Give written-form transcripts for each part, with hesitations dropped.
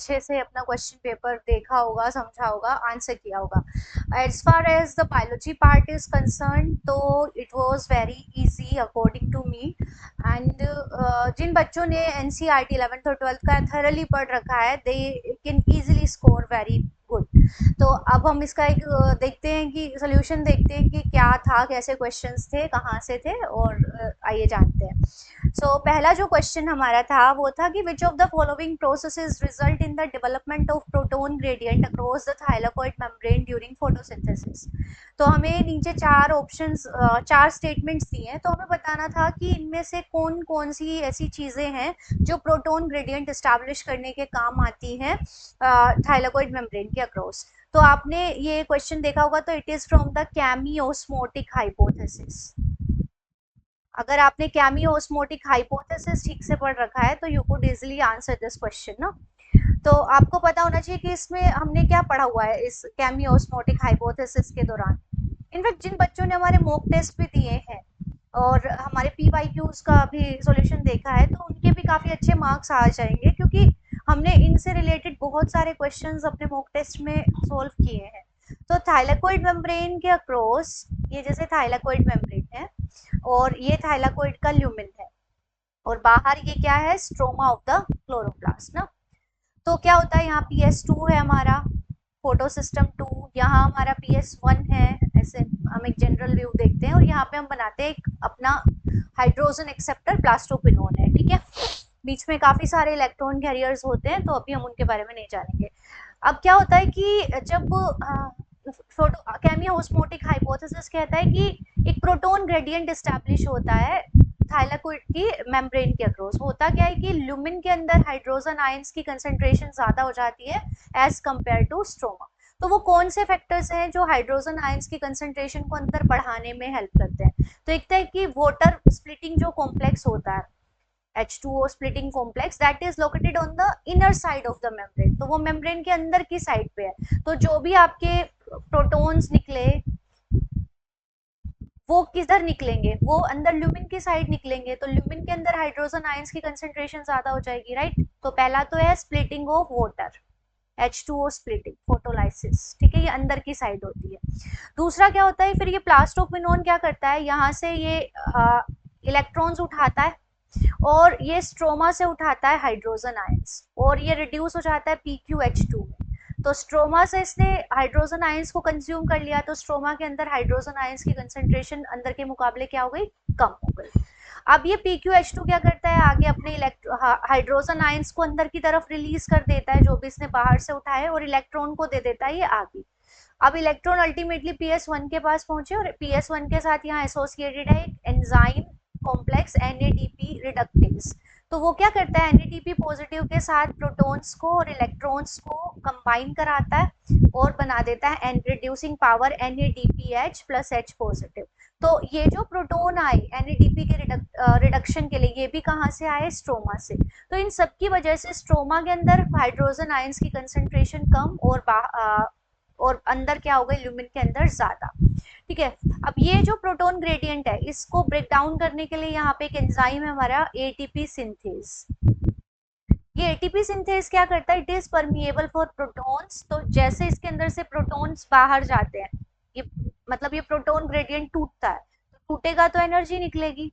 अच्छे से अपना क्वेश्चन पेपर देखा होगा, समझा होगा, आंसर किया होगा। As far as the biology part is concern, तो it was very easy according to me. And जिन बच्चों ने एनसीईआरटी 11th और 12th का थरली पढ़ रखा है, they can easily score very good. तो अब हम इसका एक देखते हैं कि सोल्यूशन देखते हैं कि क्या था, कैसे क्वेश्चंस थे, कहाँ से थे, और आइए जानते हैं। सो पहला जो क्वेश्चन हमारा था वो था कि which of the following processes result in the development of proton gradient across the thylakoid membrane during photosynthesis. तो हमें नीचे चार ऑप्शंस, चार स्टेटमेंट्स दिए हैं, तो हमें बताना था कि इनमें से कौन कौन सी ऐसी चीजें हैं जो प्रोटोन ग्रेडियंट एस्टैब्लिश करने के काम आती हैं थाइलाकोइड मेम्ब्रेन के अक्रॉस। तो आपने ये क्वेश्चन देखा होगा, तो it is from the chemo-osmotic hypothesis. अगर आपने कैमी-ओस्मोटिक हाइपोथेसिस ठीक से पढ़ रखा है तो you could easily answer this question ना। तो आपको पता होना चाहिए कि इसमें हमने क्या पढ़ा हुआ है इस कैमी-ओस्मोटिक हाइपोथेसिस के दौरान। इनफैक्ट जिन बच्चों ने हमारे मॉक टेस्ट भी दिए हैं और हमारे पीवाईक्यूज का भी सॉल्यूशन देखा है, तो उनके भी काफी अच्छे मार्क्स आ जाएंगे, क्योंकि हमने इनसे रिलेटेड बहुत सारे क्वेश्चंस अपने मॉक टेस्ट में सॉल्व किए हैं। तो थाइलाकोइड मेम्ब्रेन के अक्रॉस, ये जैसे थाइलाकोइड मेम्ब्रेन है और ये थाइलाकोइड का ल्यूमेन है, और बाहर ये क्या है, स्ट्रोमा ऑफ द क्लोरोप्लास्ट ना। तो क्या होता है, यहाँ PS2 है हमारा फोटो सिस्टम 2, यहाँ हमारा PS1 है। ऐसे हम एक जनरल व्यू देखते हैं और यहाँ पे हम बनाते हैं एक अपना हाइड्रोजन एक्सेप्टर प्लास्टोक्विनोन है, ठीक है। बीच में काफी सारे इलेक्ट्रॉन कैरियर्स होते हैं, तो अभी हम उनके बारे में नहीं जानेंगे। अब क्या होता है कि जब कैमी-ओस्मोटिक हाइपोथेसिस कहता है कि एक प्रोटोन ग्रेडियंट एस्टैब्लिश होता है थाइलाकोइड की मेम्ब्रेन के अक्रॉस। होता क्या है कि ल्यूमिन के अंदर हाइड्रोजन आयंस की कंसंट्रेशन ज्यादा हो जाती है एज कंपेयर टू स्ट्रोमा। तो वो कौन से फैक्टर्स हैं जो हाइड्रोजन आयंस की कंसंट्रेशन को अंदर बढ़ाने में हेल्प करते हैं? तो एक है कि वाटर स्प्लिटिंग जो कॉम्प्लेक्स होता है, H2O splitting complex, that is located on the inner side of the membrane। तो वो मेम्ब्रेन के अंदर की साइड पे है। तो जो भी आपके प्रोटॉन्स निकले वो किधर निकलेंगे, वो अंदर ल्यूमिन की साइड निकलेंगे। तो ल्यूमिन के अंदर हाइड्रोजन आयंस की कंसंट्रेशन ज्यादा हो जाएगी, राइट। तो पहला तो है splitting of water, H2O splitting, photolysis, ठीक है, ये अंदर की साइड होती है। दूसरा क्या होता है, फिर ये प्लास्टोक्विनोन क्या करता है, यहाँ से ये इलेक्ट्रॉन्स उठाता है और ये स्ट्रोमा से उठाता है हाइड्रोजन आयंस, और ये रिड्यूस हो जाता है PqH2 में। तो स्ट्रोमा से इसने हाइड्रोजन आयंस को कंज्यूम कर लिया, तो स्ट्रोमा के अंदर हाइड्रोजन आयंस की कंसंट्रेशन अंदर के मुकाबले क्या हो गई, कम हो गई। अब ये PqH2 क्या करता है, आगे अपने हाइड्रोजन आयंस को अंदर की तरफ रिलीज कर देता है, जो भी इसने बाहर से उठाए, और इलेक्ट्रॉन को दे देता है ये आगे। अब इलेक्ट्रॉन अल्टीमेटली PS1 के पास पहुंचे, और PS1 के साथ यहाँ एसोसिएटेड है एक एंजाइम कॉम्प्लेक्स NADP रिडक्टेज। तो वो क्या करता है, NADP पॉजिटिव के साथ प्रोटॉन्स को और इलेक्ट्रॉन्स को कंबाइन कराता है और बना देता है reducing power NADPH plus H positive. तो ये जो प्रोटॉन आए NADP के रिडक्शन के लिए, ये भी कहाँ से आए, स्ट्रोमा से। तो इन सब की वजह से स्ट्रोमा के अंदर हाइड्रोजन आयंस की कंसंट्रेशन कम और अंदर क्या हो गई, ल्यूमिन के अंदर ज्यादा, ठीक है। अब ये जो प्रोटॉन ग्रेडियंट है, इसको ब्रेक डाउन करने के लिए यहाँ पे एक एंजाइम है हमारा ATP सिंथेज। ये ATP सिंथेज क्या करता है, it is permeable for protons. तो जैसे इसके अंदर से प्रोटॉन्स बाहर जाते हैं, ये मतलब ये प्रोटॉन ग्रेडियंट टूटता है, तो टूटेगा तो एनर्जी निकलेगी,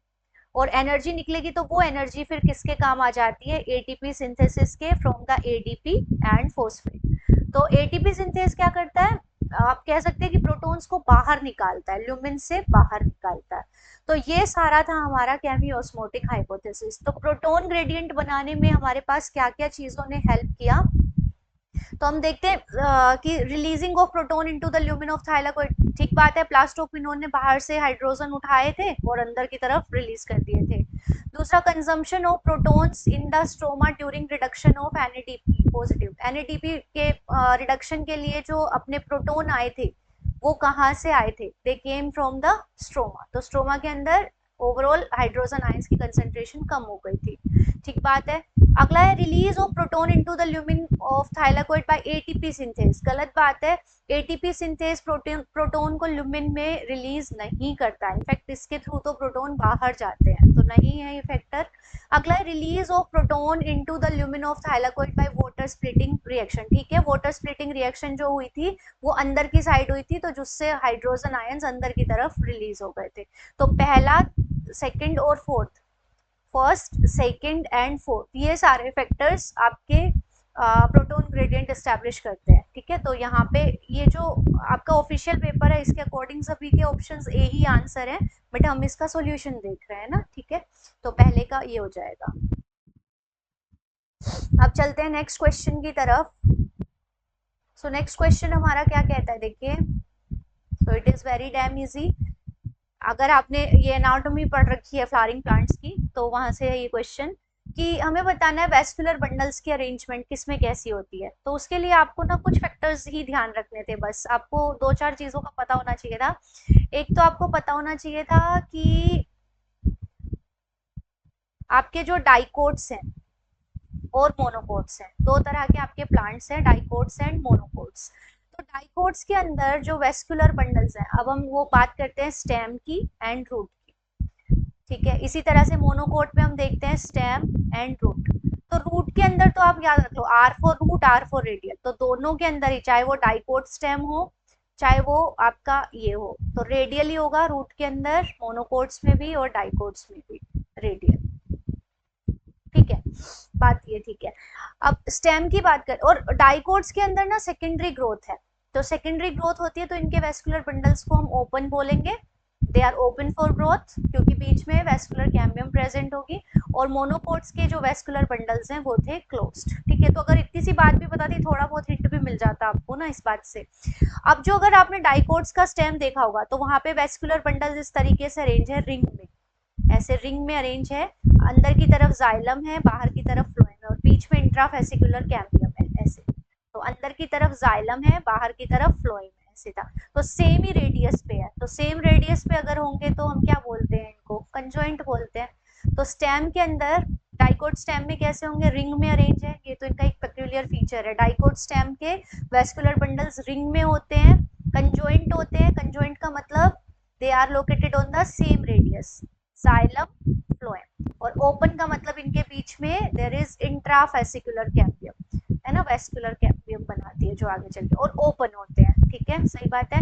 और एनर्जी निकलेगी तो वो एनर्जी फिर किसके काम आ जाती है, ATP सिंथेसिस के, from the ADP and phosphate. तो ATP सिंथेस क्या करता है, आप कह सकते हैं कि प्रोटॉन्स को बाहर निकालता है, ल्यूमिन से बाहर निकालता है। तो ये सारा था हमारा कैमी-ओस्मोटिक हाइपोथेसिस। तो प्रोटॉन ग्रेडियंट बनाने में हमारे पास क्या क्या चीजों ने हेल्प किया, तो हम देखते हैं कि releasing of proton into the lumen of thylakoid, ठीक बात है, प्लास्टोक्विनोन ने बाहर से हाइड्रोजन उठाए थे और अंदर की तरफ रिलीज कर दिए थे। दूसरा, consumption of protons in the stroma during reduction of NADP positive. NADP के रिडक्शन के लिए जो अपने प्रोटॉन आए थे, वो कहाँ से आए थे, they came from the stroma. तो स्ट्रोमा के अंदर ओवरऑल हाइड्रोजन आयंस की कंसंट्रेशन कम हो गई थी, ठीक बात है। अगला है release of proton into the lumen of thylakoid by ATP synthase. गलत बात है, एटीपी सिंथेस प्रोटॉन को ल्यूमिन में रिलीज नहीं करता है, इनफैक्ट इसके थ्रू तो प्रोटॉन बाहर जाते हैं, तो नहीं है ये फैक्टर। अगला है release of proton into the lumen of thylakoid by water splitting reaction. ठीक है, वाटर स्प्लिटिंग रिएक्शन जो हुई थी वो अंदर की साइड हुई थी, तो जिससे हाइड्रोजन आयंस अंदर की तरफ रिलीज हो गए थे। तो पहला, सेकंड और fourth, first, second and fourth, ये सारे फैक्टर्स आपके प्रोटॉन ग्रेडियंट एस्टैब्लिश करते हैं। ठीक है, तो यहाँ पे ये जो आपका ऑफिशियल पेपर है इसके अकॉर्डिंग सभी के ऑप्शंस ए ही आंसर है, बट हम इसका सॉल्यूशन देख रहे हैं ना। ठीक है, तो पहले का ये हो जाएगा। अब चलते हैं नेक्स्ट क्वेश्चन की तरफ। सो नेक्स्ट क्वेश्चन हमारा क्या कहता है, देखिए, so it is very dam easy. अगर आपने ये एनाटॉमी पढ़ रखी है फ्लावरिंग प्लांट्स की, तो वहां से है ये क्वेश्चन कि हमें बताना है वेस्कुलर बंडल्स की अरेंजमेंट किसमें कैसी होती है। तो उसके लिए आपको ना कुछ फैक्टर्स ही ध्यान रखने थे, बस आपको दो चार चीजों का पता होना चाहिए था। एक तो आपको पता होना चाहिए था कि आपके जो डाइकोट्स हैं और मोनोकोट्स हैं, दो तरह के आपके प्लांट्स हैं, डाइकोट्स एंड मोनोकोट्स। तो डाइकोट्स के अंदर जो वेस्कुलर बंडल्स हैं, अब हम वो बात करते हैं स्टेम की एंड रूट की। ठीक है, इसी तरह से मोनोकोट में हम देखते हैं स्टेम एंड रूट। तो रूट के अंदर तो आप याद रख लो R for root, R for radial, तो दोनों के अंदर ही, चाहे वो डाइकोट स्टेम हो चाहे वो आपका ये हो, तो रेडियल ही होगा रूट के अंदर, मोनोकोट्स में भी और डाइकोट्स में भी रेडियल। ठीक है, बात ये ठीक है। अब स्टेम की बात कर, और डाइकोट्स के अंदर ना सेकेंडरी ग्रोथ है, तो सेकेंडरी ग्रोथ होती है, तो इनके वेस्कुलर बंडल्स को हम ओपन बोलेंगे, they are open for growth, क्योंकि बीच में वेस्कुलर कैम्बियम प्रेजेंट होगी। और मोनोकोट्स के जो वेस्कुलर बंडल्स हैं वो थे क्लोज्ड। ठीक है, तो अगर इतनी सी बात भी बता दी, थोड़ा बहुत हिंट भी मिल जाता आपको ना इस बात से। अब जो अगर आपने डाइकोट्स का स्टेम देखा होगा, तो वहां पे वेस्कुलर बंडल्स इस तरीके से अरेंज है, रिंग में, ऐसे रिंग में अरेंज है, अंदर की तरफ जाइलम है, बाहर की तरफ फ्लोएम है, और बीच में इंट्राफेसिकुलर कैम्बियम है, ऐसे। तो अंदर की तरफ जाइलम है, बाहर की तरफ फ्लोएम है, ऐसे था। तो सेम ही रेडियस पे है, तो सेम रेडियस पे अगर होंगे तो हम क्या बोलते हैं, इनको कंजॉइंट बोलते हैं। तो स्टेम के अंदर, डाइकोट स्टेम में कैसे होंगे, रिंग में अरेंज है, ये तो इनका एक पेक्यूलियर फीचर है। डाइकोट स्टेम के वेस्कुलर बंडल्स रिंग में होते हैं, कंजॉइंट होते हैं। कंजॉइंट का मतलब they are located on the same radius, xylem phloem. और ओपन का मतलब इनके बीच में देयर इज इंट्राफेसिकुलर कैम्बियम, है ना, वेस्कुलर कैम्बियम बनाती है जो आगे चल के, और ओपन होते हैं। ठीक है, सही बात है।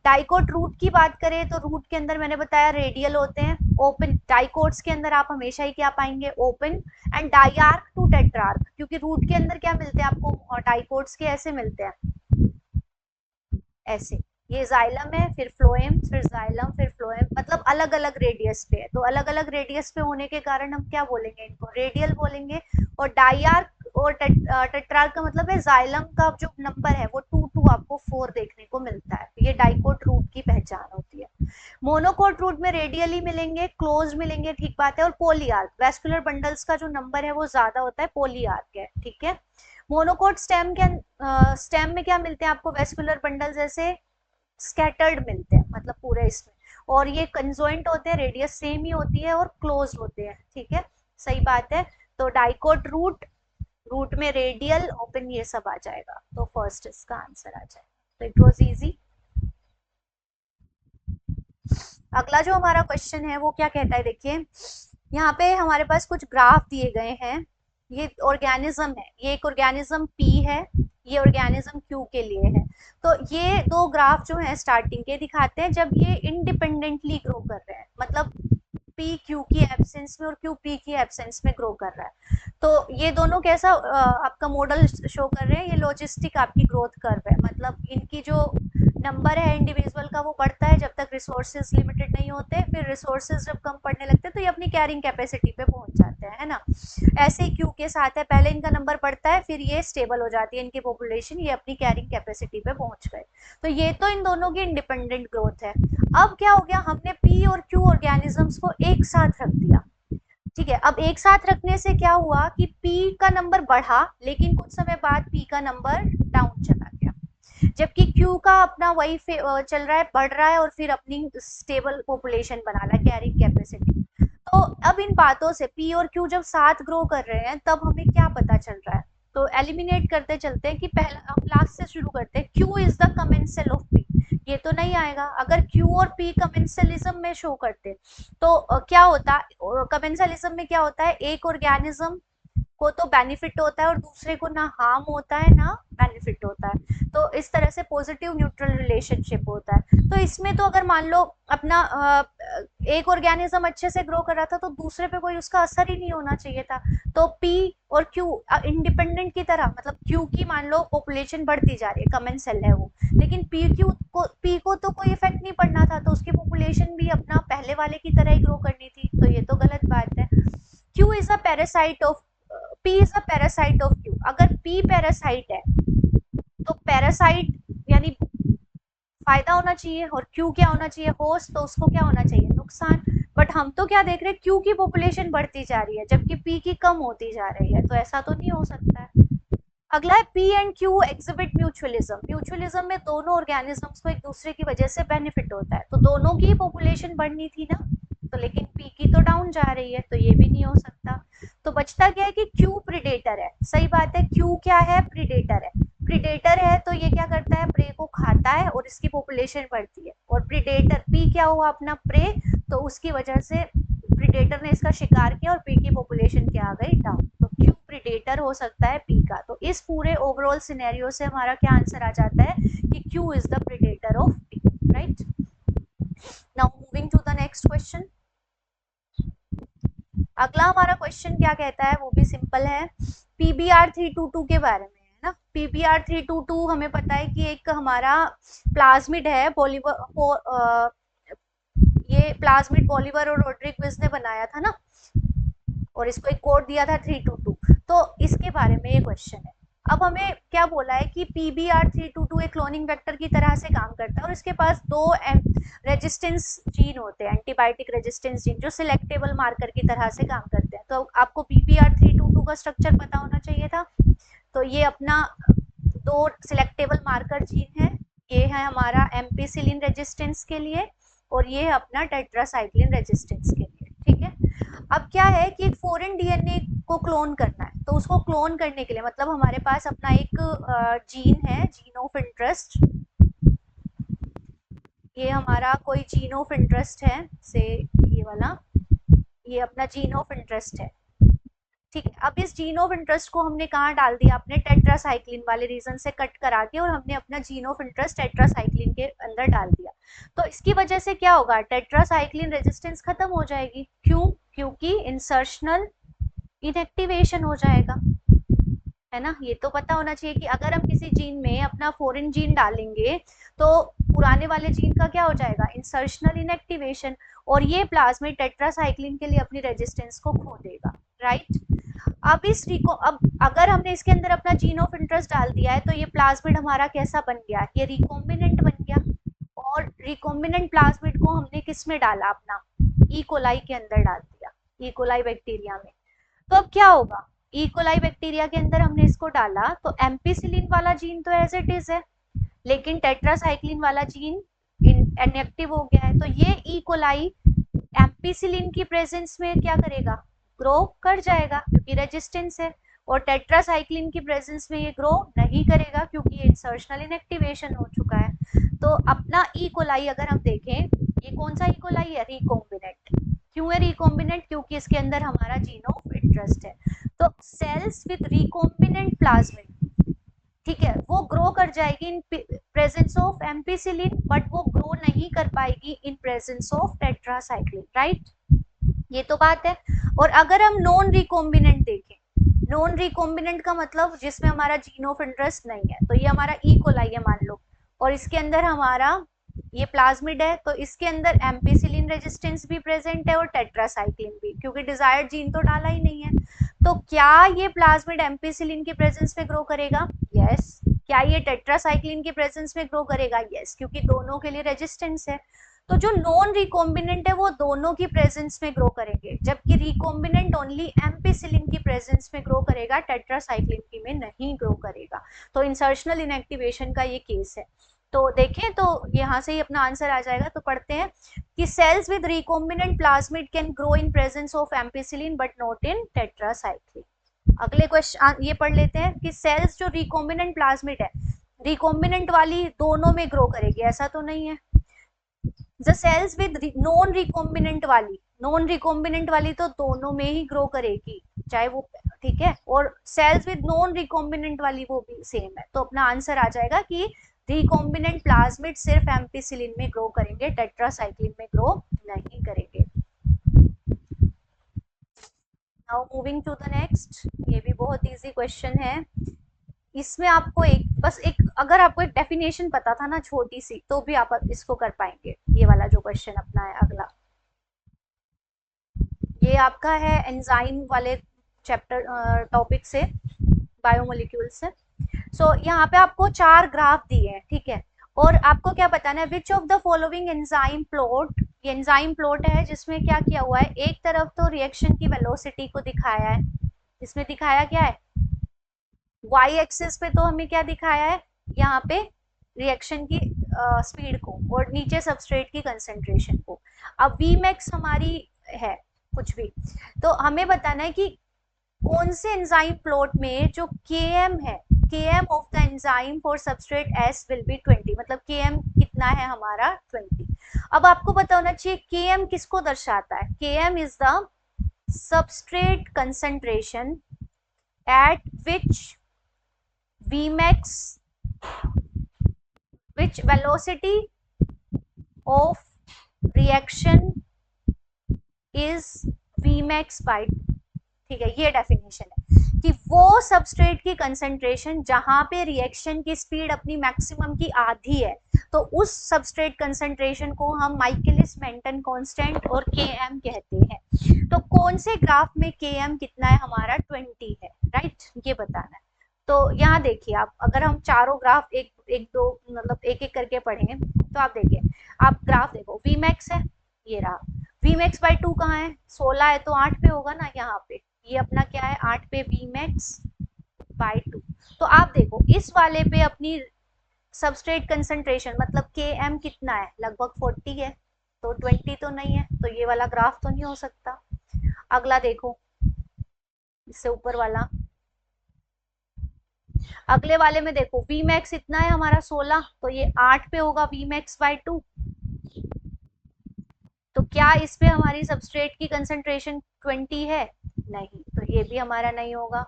डाइकोट रूट की बात करें तो रूट के अंदर मैंने बताया रेडियल होते हैं, ओपन। डाइकोट्स के अंदर आप हमेशा ही क्या पाएंगे, ओपन। एंड डाइआर्क टू टेट्रार्क, क्योंकि रूट के अंदर क्या मिलते हैं आपको, डाइकोट्स के ऐसे मिलते हैं, ऐसे, ये जाइलम है, फिर फ्लोएम, फिर जाइलम, फिर फ्लोएम, मतलब अलग अलग रेडियस पे है। तो अलग अलग रेडियस पे होने के कारण हम क्या बोलेंगे, इनको रेडियल बोलेंगे। और डाइआर्क और टेट्रार्क का मतलब है जाइलम का जो नंबर है वो 2 2 आपको 4 देखने को मिलता है। ये डाइकोट रूट की पहचान होती है। मोनोकोट रूट में रेडियली मिलेंगे, क्लोज मिलेंगे, ठीक बात है। और पोलीआर्क, वेस्कुलर बंडल्स का जो नंबर है वो ज्यादा होता है, पोलीआर्क है। ठीक है, मोनोकोट स्टेम के स्टेम में क्या मिलते हैं आपको, वेस्कुलर बंडल्स ऐसे स्कैटर्ड मिलते हैं, मतलब पूरे इसमें। और ये कंजॉइंट होते हैं, रेडियस सेम ही होती है, और क्लोज होते हैं। ठीक है, सही बात है। तो डाइकोट रूट, रूट में रेडियल, ओपन, ये सब आ जाएगा, तो फर्स्ट इसका आंसर आ जाएगा। तो इट वाज इजी। अगला जो हमारा क्वेश्चन है वो क्या कहता है, देखिए, यहाँ पे हमारे पास कुछ ग्राफ दिए गए हैं। ये ऑर्गेनिज्म है, ये एक ऑर्गेनिज्म पी है, ये ऑर्गेनिज्म क्यू के लिए है। तो ये दो ग्राफ जो है स्टार्टिंग के दिखाते हैं जब ये इंडिपेंडेंटली ग्रो कर रहे हैं, मतलब पी क्यू की एब्सेंस में और क्यू पी की एब्सेंस में ग्रो कर रहा है। तो ये दोनों कैसा आपका मॉडल शो कर रहे हैं, ये लॉजिस्टिक आपकी ग्रोथ कर्व है, मतलब इनकी जो नंबर है इंडिविजुअल का वो बढ़ता है जब तक रिसोर्सेज लिमिटेड नहीं होते, फिर रिसोर्सेज जब कम पड़ने लगते हैं तो ये अपनी कैरिंग कैपेसिटी पे पहुंच जाते हैं, है ना। ऐसे ही क्यू के साथ है, पहले इनका नंबर बढ़ता है, फिर ये स्टेबल हो जाती है इनकी पॉपुलेशन, ये अपनी कैरिंग कैपेसिटी पे पहुंच गए। तो ये तो इन दोनों की इंडिपेंडेंट ग्रोथ है। अब क्या हो गया, हमने पी और क्यू ऑर्गेनिजम्स को एक साथ रख दिया। ठीक है, अब एक साथ रखने से क्या हुआ कि पी का नंबर बढ़ा, लेकिन कुछ समय बाद पी का नंबर डाउन चला गया, जबकि क्यू का अपना वही चल रहा है, बढ़ रहा है, और फिर अपनी स्टेबल पॉपुलेशन बना रहा है, कैरिंग कैपेसिटी। तो अब इन बातों से पी और क्यू जब साथ ग्रो कर रहे हैं तब हमें क्या पता चल रहा है, तो एलिमिनेट करते चलते हैं कि पहला हम लास्ट से शुरू करते हैं, Q is the commensal of P, ये तो नहीं आएगा। अगर क्यू और पी कमेंसलिज्म में शो करते तो क्या होता, कमेंसलिज्म में क्या होता है, एक ऑर्गेनिज्म को तो बेनिफिट होता है और दूसरे को ना हार्म होता है ना बेनिफिट होता है, तो इस तरह से पॉजिटिव न्यूट्रल रिलेशनशिप होता है। तो इसमें तो अगर मान लो अपना एक ऑर्गेनिज्म अच्छे से ग्रो कर रहा था तो दूसरे पे कोई उसका असर ही नहीं होना चाहिए था, तो पी और क्यू इंडिपेंडेंट की तरह, मतलब क्यू की मान लो पॉपुलेशन बढ़ती जा रही है, कमेंट सेल है वो, लेकिन पी को तो कोई इफेक्ट नहीं पड़ना था, तो उसकी पॉपुलेशन भी अपना पहले वाले की तरह ही ग्रो करनी थी, तो ये तो गलत बात है। Q is a parasite of P is a parasite of Q, अगर पी पैरासाइट है तो पैरासाइट यानी फायदा होना चाहिए, और क्यू क्या होना चाहिए, होस्ट, तो उसको क्या होना चाहिए, नुकसान। बट हम तो क्या देख रहे हैं, क्यू की पॉपुलेशन बढ़ती जा रही है जबकि पी की कम होती जा रही है, तो ऐसा तो नहीं हो सकता है। अगला है P and Q exhibit mutualism, mutualism में दोनों ऑर्गेनिजम्स को एक दूसरे की वजह से बेनिफिट होता है, तो दोनों की पॉपुलेशन बढ़नी थी ना, तो लेकिन पी की तो डाउन जा रही है, तो ये भी नहीं हो सकता। तो बचता क्या है कि क्यू प्रीडेटर है, सही बात है, क्यू क्या है, प्रीडेटर है। प्रीडेटर है तो ये क्या करता है, प्रे को खाता है और इसकी पॉपुलेशन बढ़ती है, और प्रीडेटर पी क्या हुआ, अपना प्रे, तो उसकी वजह से प्रीडेटर ने इसका शिकार किया और पी की पॉपुलेशन क्या आ गई, डाउन, तो क्यू प्रीडेटर हो सकता है पी का। तो इस पूरे ओवरऑल सिनेरियो से हमारा क्या आंसर आ जाता है कि Q is the predator of P, right. Now moving to the next question. अगला हमारा क्वेश्चन क्या कहता है, वो भी सिंपल है, पीबीआर 322 के बारे में है ना। पीबीआर 322 हमें पता है कि एक हमारा प्लाज्मिड है, ये प्लाज्मिड बॉलीवर और रोड्रिग्विज ने बनाया था ना, और इसको एक कोड दिया था 322, तो इसके बारे में ये क्वेश्चन है। अब हमें क्या बोला है कि पीबीआर 322 एक क्लोनिंग वेक्टर की तरह से काम करता है, और इसके पास दो रेजिस्टेंस जीन होते हैं, एंटीबायोटिक रेजिस्टेंस जीन, जो सिलेक्टेबल मार्कर की तरह से काम करते हैं। तो आपको पीबीआर 322 का स्ट्रक्चर पता होना चाहिए था। तो ये अपना दो सिलेक्टेबल मार्कर जीन है, ये है हमारा एम्पीसिलिन रेजिस्टेंस के लिए, और ये है अपना टेट्रासाइक्लिन रेजिस्टेंस के लिए, ठीक है। अब क्या है कि एक फॉरेन डीएनए को क्लोन करना है, तो उसको क्लोन करने के लिए मतलब हमारे पास अपना एक जीन है, जीन ऑफ इंटरेस्ट, ये हमारा कोई जीन ऑफ इंटरेस्ट है से, ये वाला, ये अपना जीन ऑफ इंटरेस्ट है, ठीक है। अब इस जीन ऑफ इंटरेस्ट को हमने कहाँ डाल दिया, अपने टेट्रासाइक्लिन वाले रीजन से कट करा के, और हमने अपना जीन ऑफ इंटरेस्ट टेट्रासाइक्लिन के अंदर डाल दिया। तो इसकी वजह से क्या होगा, टेट्रासाइक्लिन रेजिस्टेंस खत्म हो जाएगी, क्यों, क्योंकि इंसर्शनल इनएक्टिवेशन हो जाएगा, है ना। ये तो पता होना चाहिए कि अगर हम किसी जीन में अपना फॉरेन जीन डालेंगे तो पुराने वाले जीन का क्या हो जाएगा, इंसर्शनल इनएक्टिवेशन, और ये प्लाज्मिड टेट्रासाइक्लिन के लिए अपनी रेजिस्टेंस को खो देगा, राइट। अब अगर हमने इसके अंदर अपना जीन ऑफ इंटरेस्ट डाल दिया है तो ये प्लाज्मिड हमारा कैसा बन गया, ये रिकॉम्बिनेंट बन गया, और रिकॉम्बिनेंट प्लाज्मिड को हमने किस में डाला, अपना ई कोलाई के अंदर डाल दिया, ई कोलाई बैक्टीरिया में। तो अब क्या होगा, ई कोलाई बैक्टीरिया के अंदर हमने इसको डाला तो एम्पीसिलिन वाला जीन तो एज इट इज है, लेकिन टेट्रासाइक्लिन वाला जीन इनएक्टिव हो गया है, तो ये ई कोलाई एम्पीसिलिन की प्रेजेंस में क्या करेगा, ग्रो कर जाएगा क्योंकि रेजिस्टेंस है, और टेट्रासाइक्लिन की प्रेजेंस में ये ग्रो नहीं करेगा क्योंकि ये इंसर्शनल इनएक्टिवेशन हो चुका है। तो अपना ई कोलाई अगर हम देखें, ये कौन सा ई कोलाई है, रिकॉम्बिनेंट। क्यों है रिकॉम्बिनेंट, क्योंकि इसके अंदर हमारा जीन ऑफ इंटरेस्ट है। तो सेल्स विद रिकॉम्बिनेंट प्लाज्मिड, ठीक है, वो ग्रो कर जाएगी इन प्रेजेंस ऑफ एम्पीसिलिन, बट वो ग्रो नहीं कर पाएगी इन प्रेजेंस ऑफ टेट्रासाइक्लिन, राइट, ये तो बात है। और अगर हम नॉन रिकॉम्बिनेंट देखें, नॉन रिकॉम्बिनेंट का मतलब जिसमें हमारा जीन ऑफ इंटरेस्ट नहीं है, तो ये हमारा ई कोलाई है मान लो, और इसके अंदर हमारा ये प्लाज्मिड है, तो इसके अंदर एम्पीसिलिन रेजिस्टेंस भी प्रेजेंट है और टेट्रासाइक्लिन भी, क्योंकि डिजायर्ड जीन तो डाला ही नहीं है। तो क्या ये प्लाज्मिड एम्पीसिलिन की प्रेजेंस में ग्रो करेगा, यस। क्या ये टेट्रासाइक्लिन की प्रेजेंस में ग्रो करेगा, यस, क्योंकि दोनों के लिए रेजिस्टेंस है। तो जो नॉन रिकॉम्बिनेंट है वो दोनों की प्रेजेंस में ग्रो करेंगे, जबकि रिकॉम्बिनेंट ओनली एम्पीसिलिन की प्रेजेंस में ग्रो करेगा, टेट्रासाइक्लिन की में नहीं ग्रो करेगा। तो इंसर्शनल इनएक्टिवेशन का ये केस है। तो तो देखें तो यहाँ से ही अपना आंसर आ जाएगा। तो पढ़ते हैं कि cells with recombinant plasmid can grow in presence of ampicillin but not in tetracycline. अगले क्वेश्चन ये पढ़ लेते हैं कि सेल्स जो रिकॉम्बिनेंट प्लाज्मिड है, रिकॉम्बिनेंट वाली दोनों में ग्रो करेगी, ऐसा तो नहीं है। The cells with non recombinant वाली तो दोनों में ही ग्रो करेगी, चाहे वो, ठीक है, और सेल्स विद नॉन रिकॉम्बिनेंट वाली वो भी सेम है। तो अपना आंसर आ जाएगा कि रिकॉम्बिनेंट प्लाज्मिड सिर्फ एम्पिसिलिन में ग्रो करेंगे, टेट्रासाइक्लिन में ग्रो नहीं करेंगे। Now moving to the next, ये भी बहुत इजी क्वेश्चन है। इसमें आपको एक अगर आपको एक डेफिनेशन पता था ना छोटी सी, तो भी आप इसको कर पाएंगे। ये वाला जो क्वेश्चन अपना है अगला, ये आपका है एंजाइम वाले चैप्टर टॉपिक से, बायोमोलिक्यूल से। सो यहाँ पे आपको 4 ग्राफ दिए हैं, ठीक है, और आपको क्या बताना है, विच of the following enzyme plot, ये एंजाइम प्लॉट है जिसमें क्या किया हुआ है, एक तरफ तो रिएक्शन की वेलोसिटी को दिखाया है, इसमें दिखाया क्या है, वाई एक्सिस पे तो हमें क्या दिखाया है, यहाँ पे रिएक्शन की स्पीड को, और नीचे सबस्ट्रेट की कंसेंट्रेशन को। अब वी मैक्स हमारी है कुछ भी, तो हमें बताना है कि कौन से एंजाइम प्लॉट में जो Km है, Km of the enzyme for substrate S will be 20, मतलब Km कितना है हमारा 20। अब आपको पता होना चाहिए Km किसको दर्शाता है, Km is the substrate concentration eight which Vmax, which velocity of reaction is Vmax by, ठीक है, ये डेफिनेशन है कि वो सबस्ट्रेट की कंसेंट्रेशन जहां पे रिएक्शन की स्पीड अपनी मैक्सिमम की आधी है, तो उस सबस्ट्रेट कंसेंट्रेशन को हम माइकलिस मेंटन कांस्टेंट और Km कहते हैं। तो कौन से ग्राफ में Km कितना है हमारा 20 है, राइट, ये बताना है। तो यहाँ देखिए आप, अगर हम चारों ग्राफ एक दो मतलब एक एक करके पढ़ेंगे, तो आप देखिए, आप ग्राफ देखो, Vmax है, ये रहा, Vmax बाई 2 कहाँ है, 16 है, तो 8 पे होगा ना, यहाँ पे ये अपना क्या है 8 पे Vmax बाई 2। तो आप देखो इस वाले पे अपनी सबस्ट्रेट कंसेंट्रेशन मतलब Km कितना है, लगभग 40 है, तो 20 तो नहीं है, तो ये वाला ग्राफ तो नहीं हो सकता। अगला देखो, इससे ऊपर वाला, अगले वाले में देखो Vmax इतना है हमारा 16, तो ये 8 पे होगा Vmax बाई 2। तो क्या इस पे हमारी सबस्ट्रेट की कंसेंट्रेशन 20 है, नहीं, तो ये भी हमारा नहीं होगा,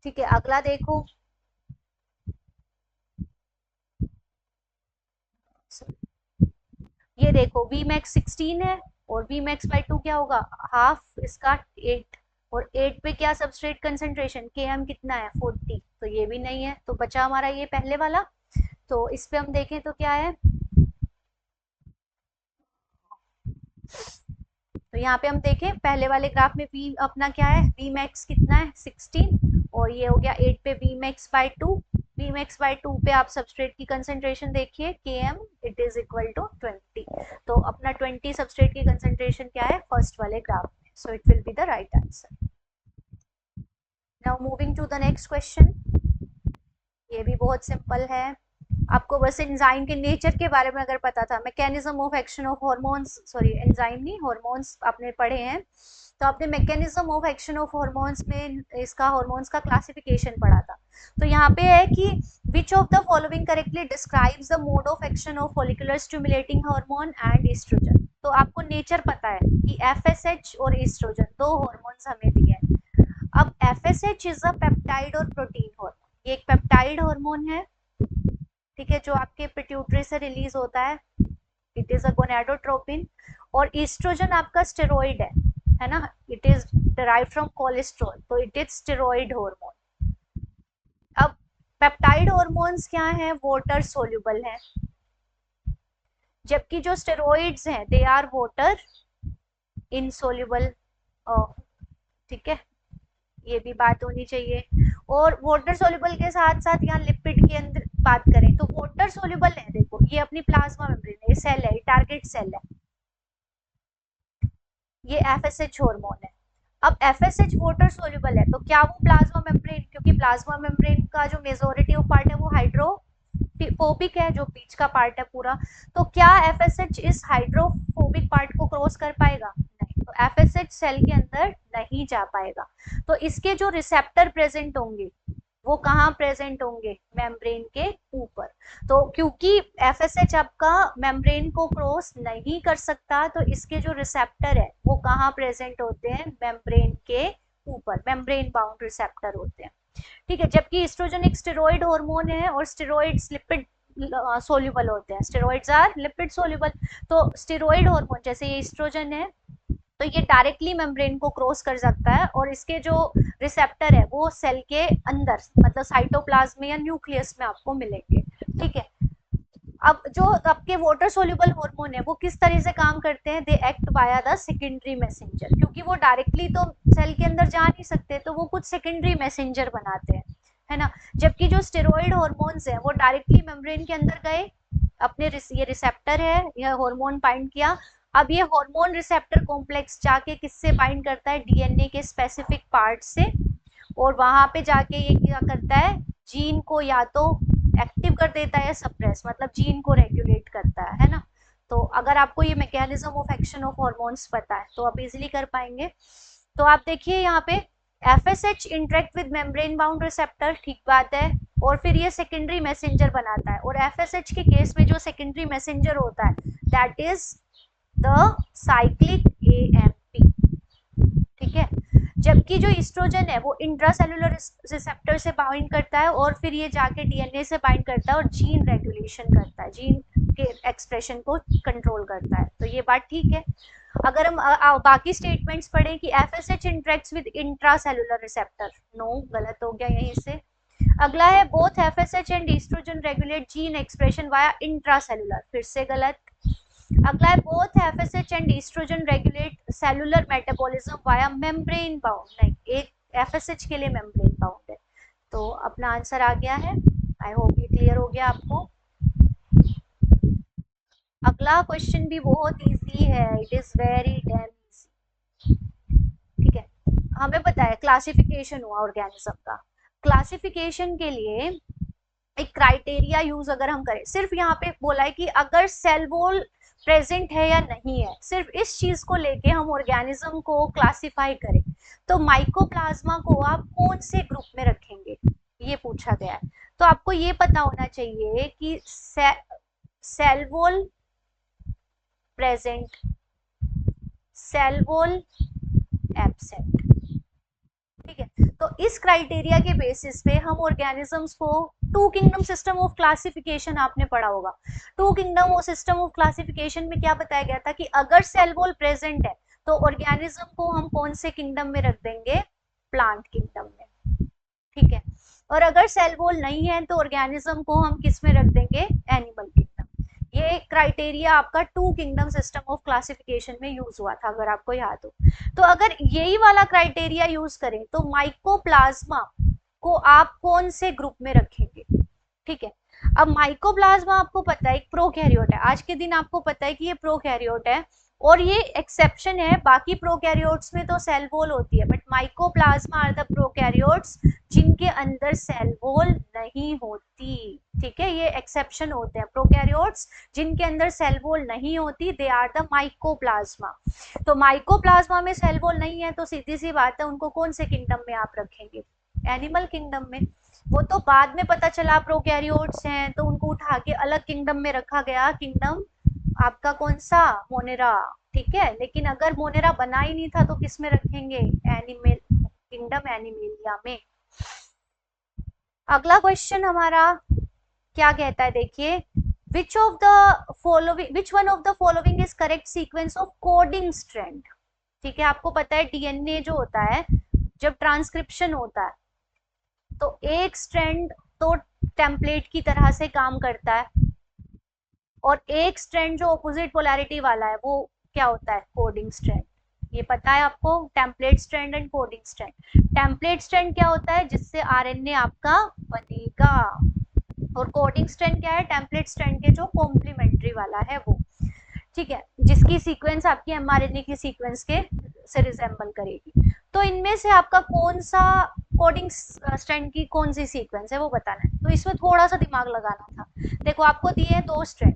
ठीक है। अगला देखो, ये देखो Vmax 16 है और Vmax बाई 2 क्या होगा, हाफ इसका 8, और 8 पे क्या सबस्ट्रेट कंसेंट्रेशन Km कितना है 40, तो ये भी नहीं है, तो बचा हमारा ये पहले वाला। तो इस पे हम देखें तो क्या है, तो यहाँ पे हम देखें पहले वाले ग्राफ में V अपना क्या है, Vmax कितना है 16, और ये हो गया 8 पे Vmax बाई 2, Vmax बाई 2 पे आप सबस्ट्रेट की कंसेंट्रेशन देखिए Km it is equal to 20, तो अपना 20 सबस्ट्रेट की कंसेंट्रेशन क्या है फर्स्ट वाले ग्राफ में, so it will be the right answer. Now moving to the next question, ये भी बहुत सिंपल है, आपको बस एंजाइम के नेचर के बारे में अगर पता था, mechanism of action of hormones, sorry enzyme नहीं हार्मोन्स आपने पढ़े हैं, तो आपने mechanism of action of hormones में इसका हार्मोन्स का क्लासिफिकेशन पढ़ा था। तो यहाँ पे है कि which of the following correctly describes the mode of action of follicular stimulating hormone and oestrogen. तो आपको नेचर पता है कि FSH और एस्ट्रोजन दो हार्मोन्स हमें दिए हैं। अब FSH इज अ पेप्टाइड और प्रोटीन हार्मोन, ये एक पेप्टाइड हार्मोन है, ठीक है, जो आपके पिट्यूटरी से रिलीज होता है, इट इज अ गोनाडोट्रोपिन। और एस्ट्रोजन आपका स्टेरॉइड है ना, it is derived from cholesterol, तो इट इज स्टेरॉइड हार्मोन। अब पेप्टाइड हार्मोन्स क्या है, वाटर सोल्यूबल है, जबकि जो स्टेरॉइड्स हैं दे आर वाटर इनसोल्यूबल, ठीक है, ये भी बात होनी चाहिए। और वाटर सोल्यूबल के साथ साथ यहाँ लिपिड के अंदर बात करें तो वाटर सोल्यूबल है, देखो ये अपनी प्लाज्मा मेम्ब्रेन है, ये सेल है, ये टारगेट सेल है, ये FSH हार्मोन है। अब FSH वाटर सोल्यूबल है, तो क्या वो प्लाज्मा मेम्ब्रेन, क्योंकि प्लाज्मा मेम्ब्रेन का जो मेजोरिटी ऑफ पार्ट है वो हाइड्रो फोबिक है, जो बीच का पार्ट है पूरा, तो क्या FSH इस हाइड्रोफोबिक पार्ट को क्रॉस कर पाएगा? नहीं, तो FSH सेल के अंदर नहीं जा पाएगा। तो इसके जो रिसेप्टर प्रेजेंट होंगे वो कहाँ प्रेजेंट होंगे? मेम्ब्रेन के ऊपर। तो क्योंकि FSH आपका मेम्ब्रेन को क्रॉस नहीं कर सकता, तो इसके जो रिसेप्टर है वो कहाँ प्रेजेंट होते हैं? मेम्ब्रेन के ऊपर, मेम्ब्रेन बाउंड रिसेप्टर होते हैं। ठीक है, जबकि एस्ट्रोजन एक स्टेरॉइड हार्मोन है और स्टेरॉइड्स लिपिड सोल्यूबल होते हैं, स्टेरॉइड्स आर लिपिड सोल्यूबल। तो स्टेरॉइड हार्मोन जैसे ये एस्ट्रोजन है, तो ये डायरेक्टली मेम्ब्रेन को क्रॉस कर सकता है, और इसके जो रिसेप्टर है वो सेल के अंदर, मतलब साइटोप्लाज्म या न्यूक्लियस में आपको मिलेंगे। ठीक है, अब जो आपके वाटर सोल्यूबल हार्मोन है वो किस तरह से काम करते हैं? They act via the secondary messenger, क्योंकि वो डायरेक्टली तो सेल के अंदर जा नहीं सकते, तो वो कुछ सेकेंडरी मैसेंजर बनाते हैं, है ना। जबकि जो स्टेरॉइड हार्मोन्स हैं वो डायरेक्टली मेम्ब्रेन के अंदर गए, अपने ये रिसेप्टर है, यह हार्मोन बाइंड किया। अब ये हार्मोन रिसेप्टर कॉम्प्लेक्स जाके किससे बाइंड करता है? डीएनए के स्पेसिफिक पार्ट से, और वहां पे जाके ये क्या करता है? जीन को या तो एक्टिव कर देता है, सप्रेस, मतलब जीन को रेगुलेट करता है ना। तो अगर आपको ये mechanism of action of hormones पता है तो आप इजीली कर पाएंगे। तो आप देखिए यहाँ पे FSH interact with membrane bound receptor, ठीक बात है, और फिर ये सेकेंडरी मैसेंजर बनाता है, और FSH के केस में जो सेकेंडरी मैसेंजर होता है that is the cyclic AMP। ठीक है, जबकि जो एस्ट्रोजन है वो इंट्रासेलुलर रिसेप्टर से बाइंड करता है, और फिर ये जाके डीएनए से बाइंड करता है और जीन रेगुलेशन करता है, जीन के एक्सप्रेशन को कंट्रोल करता है। तो ये बात ठीक है। अगर हम बाकी स्टेटमेंट्स पढ़ें कि FSH interacts with intracellular receptor, no, गलत हो गया यहीं से। अगला है both FSH and oestrogen regulate gene expression via intracellular, फिर से गलत। अगला है both FSH and oestrogen regulate cellular metabolism via membrane bound, नहीं, एक FSH के लिए मेम्ब्रेन बाउंड है। तो अपना आंसर आ गया है। आई होप ये क्लियर हो गया आपको। अगला क्वेश्चन भी बहुत इजी है, it is very dam easy. ठीक है, हमें पता है क्लासिफिकेशन हुआ ऑर्गेनिज्म का, क्लासिफिकेशन के लिए एक क्राइटेरिया यूज अगर हम करें, सिर्फ यहाँ पे बोला है कि अगर सेल वॉल प्रेजेंट है या नहीं है, सिर्फ इस चीज को लेके हम ऑर्गेनिज्म को क्लासिफाई करें, तो माइकोप्लाज्मा को आप कौन से ग्रुप में रखेंगे, ये पूछा गया है। तो आपको ये पता होना चाहिए कि cell wall present, cell wall absent. ठीक है, तो इस क्राइटेरिया के बेसिस पे हम ऑर्गेनिजम्स को two kingdom system of classification आपने पढ़ा होगा। Two kingdom of system of classification में क्या बताया गया था कि अगर सेल वॉल प्रेजेंट है तो ऑर्गेनिज्म को हम कौन से किंगडम में रख देंगे? प्लांट किंगडम में। ठीक है, और अगर सेल वॉल नहीं है तो ऑर्गेनिज्म को हम किस में रख देंगे? Animal kingdom. ये क्राइटेरिया आपका two kingdom system of classification में यूज हुआ था, अगर आपको याद हो। तो अगर यही वाला क्राइटेरिया यूज करें तो माइकोप्लाज्मा को आप कौन से ग्रुप में रखेंगे? ठीक है, अब माइकोप्लाज्मा आपको पता है एक प्रोकैरियोट है, आज के दिन आपको पता है कि ये प्रोकैरियोट है, और ये एक्सेप्शन है, बाकी प्रोकैरियोट्स में तो सेल वॉल होती है, but mycoplasma are the prokaryotes जिनके अंदर सेल वॉल नहीं होती। ठीक है, ये एक्सेप्शन होते हैं, प्रोकैरियोट्स जिनके अंदर सेल वॉल नहीं होती, दे आर द माइकोप्लाज्मा। तो माइकोप्लाज्मा में सेल वॉल नहीं है तो सीधी सी बात है, उनको कौन से किंगडम में आप रखेंगे? एनिमल किंगडम में। वो तो बाद में पता चला प्रोकैरियोट्स हैं तो उनको उठा के अलग किंगडम में रखा गया, किंगडम आपका कौन सा? मोनेरा। ठीक है, लेकिन अगर मोनेरा बना ही नहीं था तो किस में रखेंगे? एनिमल किंगडम, एनिमेलिया में। अगला क्वेश्चन हमारा क्या कहता है, देखिए, which one of the following is correct sequence of coding strand? ठीक है, आपको पता है डीएनए जो होता है जब ट्रांसक्रिप्शन होता है तो एक स्ट्रैंड तो टेम्पलेट की तरह से काम करता है, और एक स्ट्रैंड जो ऑपोजिट पोलैरिटी वाला है वो क्या होता है? Coding strand. ये पता है आपको, template strand and coding strand. Template strand क्या होता है? जिससे आरएनए आपका बनेगा, और कोडिंग स्ट्रैंड क्या है? टेम्पलेट स्ट्रैंड के जो कॉम्प्लीमेंट्री वाला है वो। ठीक है, जिसकी सीक्वेंस आपकी एमआरएनए की सीक्वेंस के से रिजेंबल करेगी। तो इनमें से आपका कौन सा कोडिंग स्ट्रैंड की कौन सी सीक्वेंस है वो बताना है, तो इसमें थोड़ा सा दिमाग लगाना था। देखो आपको दिए हैं 2 स्ट्रैंड,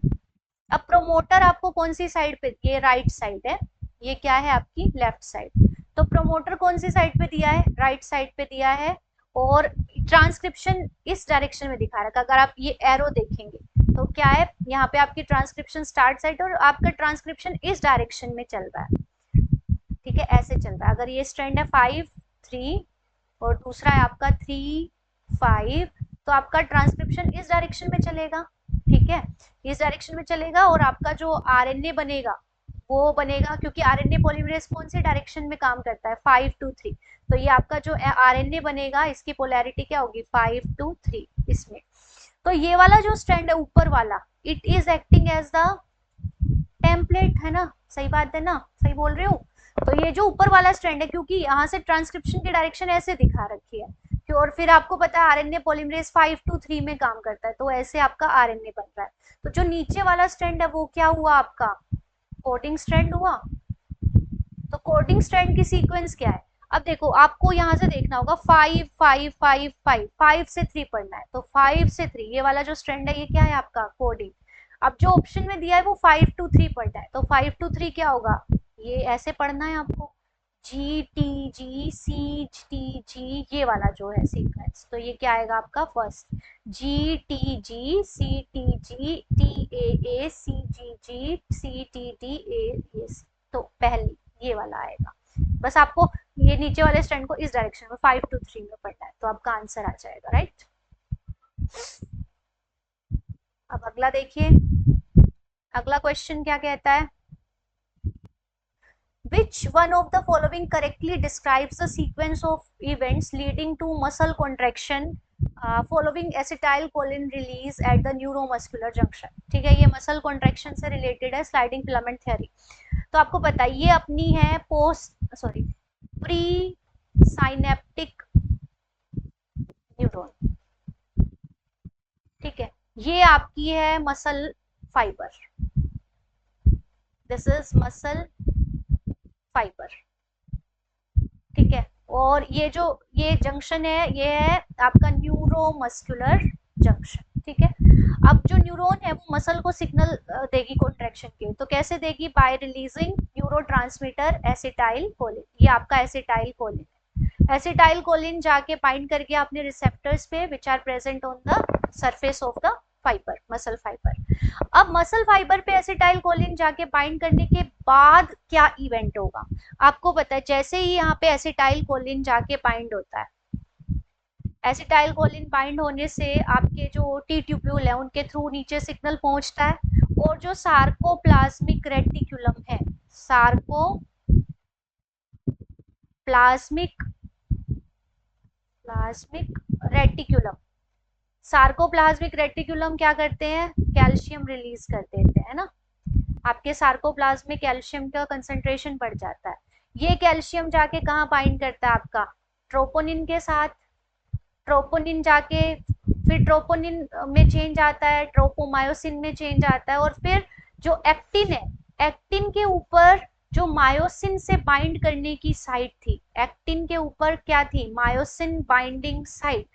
अब प्रोमोटर आपको कौन सी साइड पे, ये राइट साइड है, ये क्या है आपकी लेफ्ट साइड, तो प्रोमोटर कौन सी साइड पे दिया है, राइट साइड पे दिया है, और ट्रांसक्रिप्शन इस डायरेक्शन में दिखा रखा है। अगर आप ये एरो देखेंगे तो क्या है, यहाँ पे आपकी ट्रांसक्रिप्शन स्टार्ट साइड और आपका ट्रांसक्रिप्शन इस डायरेक्शन में चल रहा है, ठीक है, ऐसे चल रहा है। अगर ये स्ट्रैंड है 5 3 और दूसरा है आपका 3 5, तो आपका ट्रांसक्रिप्शन इस डायरेक्शन में चलेगा, ठीक है, इस डायरेक्शन में चलेगा, और आपका जो आरएनए बनेगा वो बनेगा, क्योंकि आरएनए पॉलीमरेज कौन सी डायरेक्शन में काम करता है, 5 to 3, तो ये आपका जो आरएनए बनेगा इसकी पोलैरिटी क्या होगी, 5 to 3 इसमें। तो ये वाला जो स्ट्रैंड है ऊपर वाला, it is acting as the template, है ना, सही बात है ना, सही बोल रही हूँ। तो ये जो ऊपर वाला स्ट्रैंड है, क्योंकि यहाँ से ट्रांसक्रिप्शन की डायरेक्शन ऐसे दिखा रखी है, और फिर आपको पता है आरएनए पॉलीमरेज 5 to 3 में काम करता है, तो ऐसे आपका आरएनए बन रहा है। तो जो नीचे वाला स्ट्रैंड है वो क्या हुआ आपका, कोडिंग स्ट्रैंड हुआ। तो कोडिंग स्ट्रैंड की सीक्वेंस क्या है, अब देखो आपको यहाँ से देखना होगा 5 5 5 5 5 से 3 पढ़ना है, तो 5 से 3 ये वाला जो स्ट्रैंड है ये क्या है आपका कोडिंग। अब जो ऑप्शन में दिया है वो 5 to 3 पढ़ना है, तो 5 to 3 क्या होगा, ये ऐसे पढ़ना है आपको, जी टी जी सी टी जी, ये वाला जो है सीक्वेंस, तो ये क्या आएगा आपका first, G T G C T G T A C G G C T D A, तो पहली ये वाला आएगा। बस आपको ये नीचे वाले स्ट्रैंड को इस डायरेक्शन में 5 to 3 में पढ़ना है, तो आपका आंसर आ जाएगा, राइट। अब अगला देखिए, अगला क्वेश्चन क्या कहता है, which one of the following correctly describes the sequence of events leading to muscle contraction following acetylcholine release at the neuromuscular junction। ठीक है, ये मसल कॉन्ट्रैक्शन से रिलेटेड है, स्लाइडिंग फिलामेंट थ्योरी। तो आपको पता है ये अपनी है प्री साइनेप्टिक न्यूरॉन, ठीक है, ये आपकी है muscle fibre, this is muscle fibre, ठीक है, और ये जो ये जंक्शन है ये है आपका न्यूरोमस्कुलर जंक्शन, ठीक है। अब जो न्यूरॉन है वो मसल को सिग्नल देगी कॉन्ट्रैक्शन के, तो कैसे देगी, by releasing neurotransmitter acetyl choline, ये आपका एसिटाइल कोलिन है, एसिटाइल कोलिन जाके बाइंड कर गया अपने रिसेप्टर्स पे which are present on the surface of the fibre, muscle fibre. अब मसल फाइबर पे एसिटाइल कोलिन जाके बाइंड करने के बाद क्या इवेंट होगा, आपको पता है जैसे ही यहाँ पे एसिटाइल कोलिन जाके बाइंड होता है, एसिटाइल कोलिन बाइंड होने से आपके जो टी ट्यूब्यूल है उनके थ्रू नीचे सिग्नल पहुंचता है, और जो सार्कोप्लाज्मिक रेटिकुलम है, सार्कोप्लाज्मिक रेटिकुलम, सार्कोप्लाज्मिक रेटिकुलम क्या करते हैं, कैल्शियम रिलीज कर देते हैं ना, आपके सार्कोप्लाज्म में कैल्शियम का कंसंट्रेशन बढ़ जाता है, ये कैल्शियम जाके कहाँ बाइंड करता है आपका ट्रोपोनिन के साथ, ट्रोपोनिन जाके फिर ट्रोपोनिन में चेंज आता है, ट्रोपोमायोसिन में चेंज आता है, और फिर जो एक्टिन है, एक्टिन के ऊपर जो मायोसिन से बाइंड करने की साइट थी, एक्टिन के ऊपर क्या थी, myosin binding site,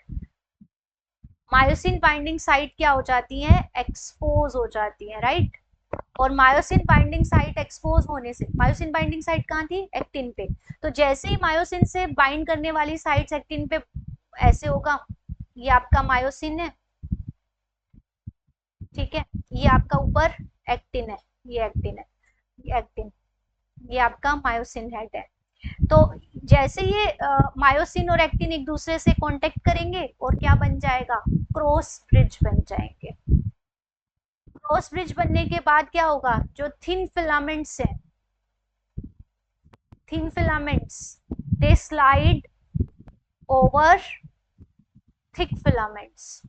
myosin binding site क्या हो जाती है, एक्सपोज हो जाती है, राइट। और मायोसिन बाइंडिंग साइट एक्सपोज होने से, मायोसिन बाइंडिंग साइट कहाँ थी, एक्टिन पे, तो जैसे ही मायोसिन से बाइंड करने वाली साइट्स एक्टिन पे ऐसे होगा, ये आपका मायोसिन है, ठीक है, ये आपका ऊपर एक्टिन है, ये एक्टिन है, ये एक्टिन, ये आपका मायोसिन हेड है। तो जैसे ये मायोसिन और एक्टिन एक दूसरे से कांटेक्ट करेंगे और क्या बन जाएगा, क्रॉस ब्रिज बन जाएंगे, क्रॉस ब्रिज बनने के बाद क्या होगा, जो थिन फिलामेंट्स हैं, थिन फिलामेंट्स दे स्लाइड ओवर थिक फिलामेंट्स,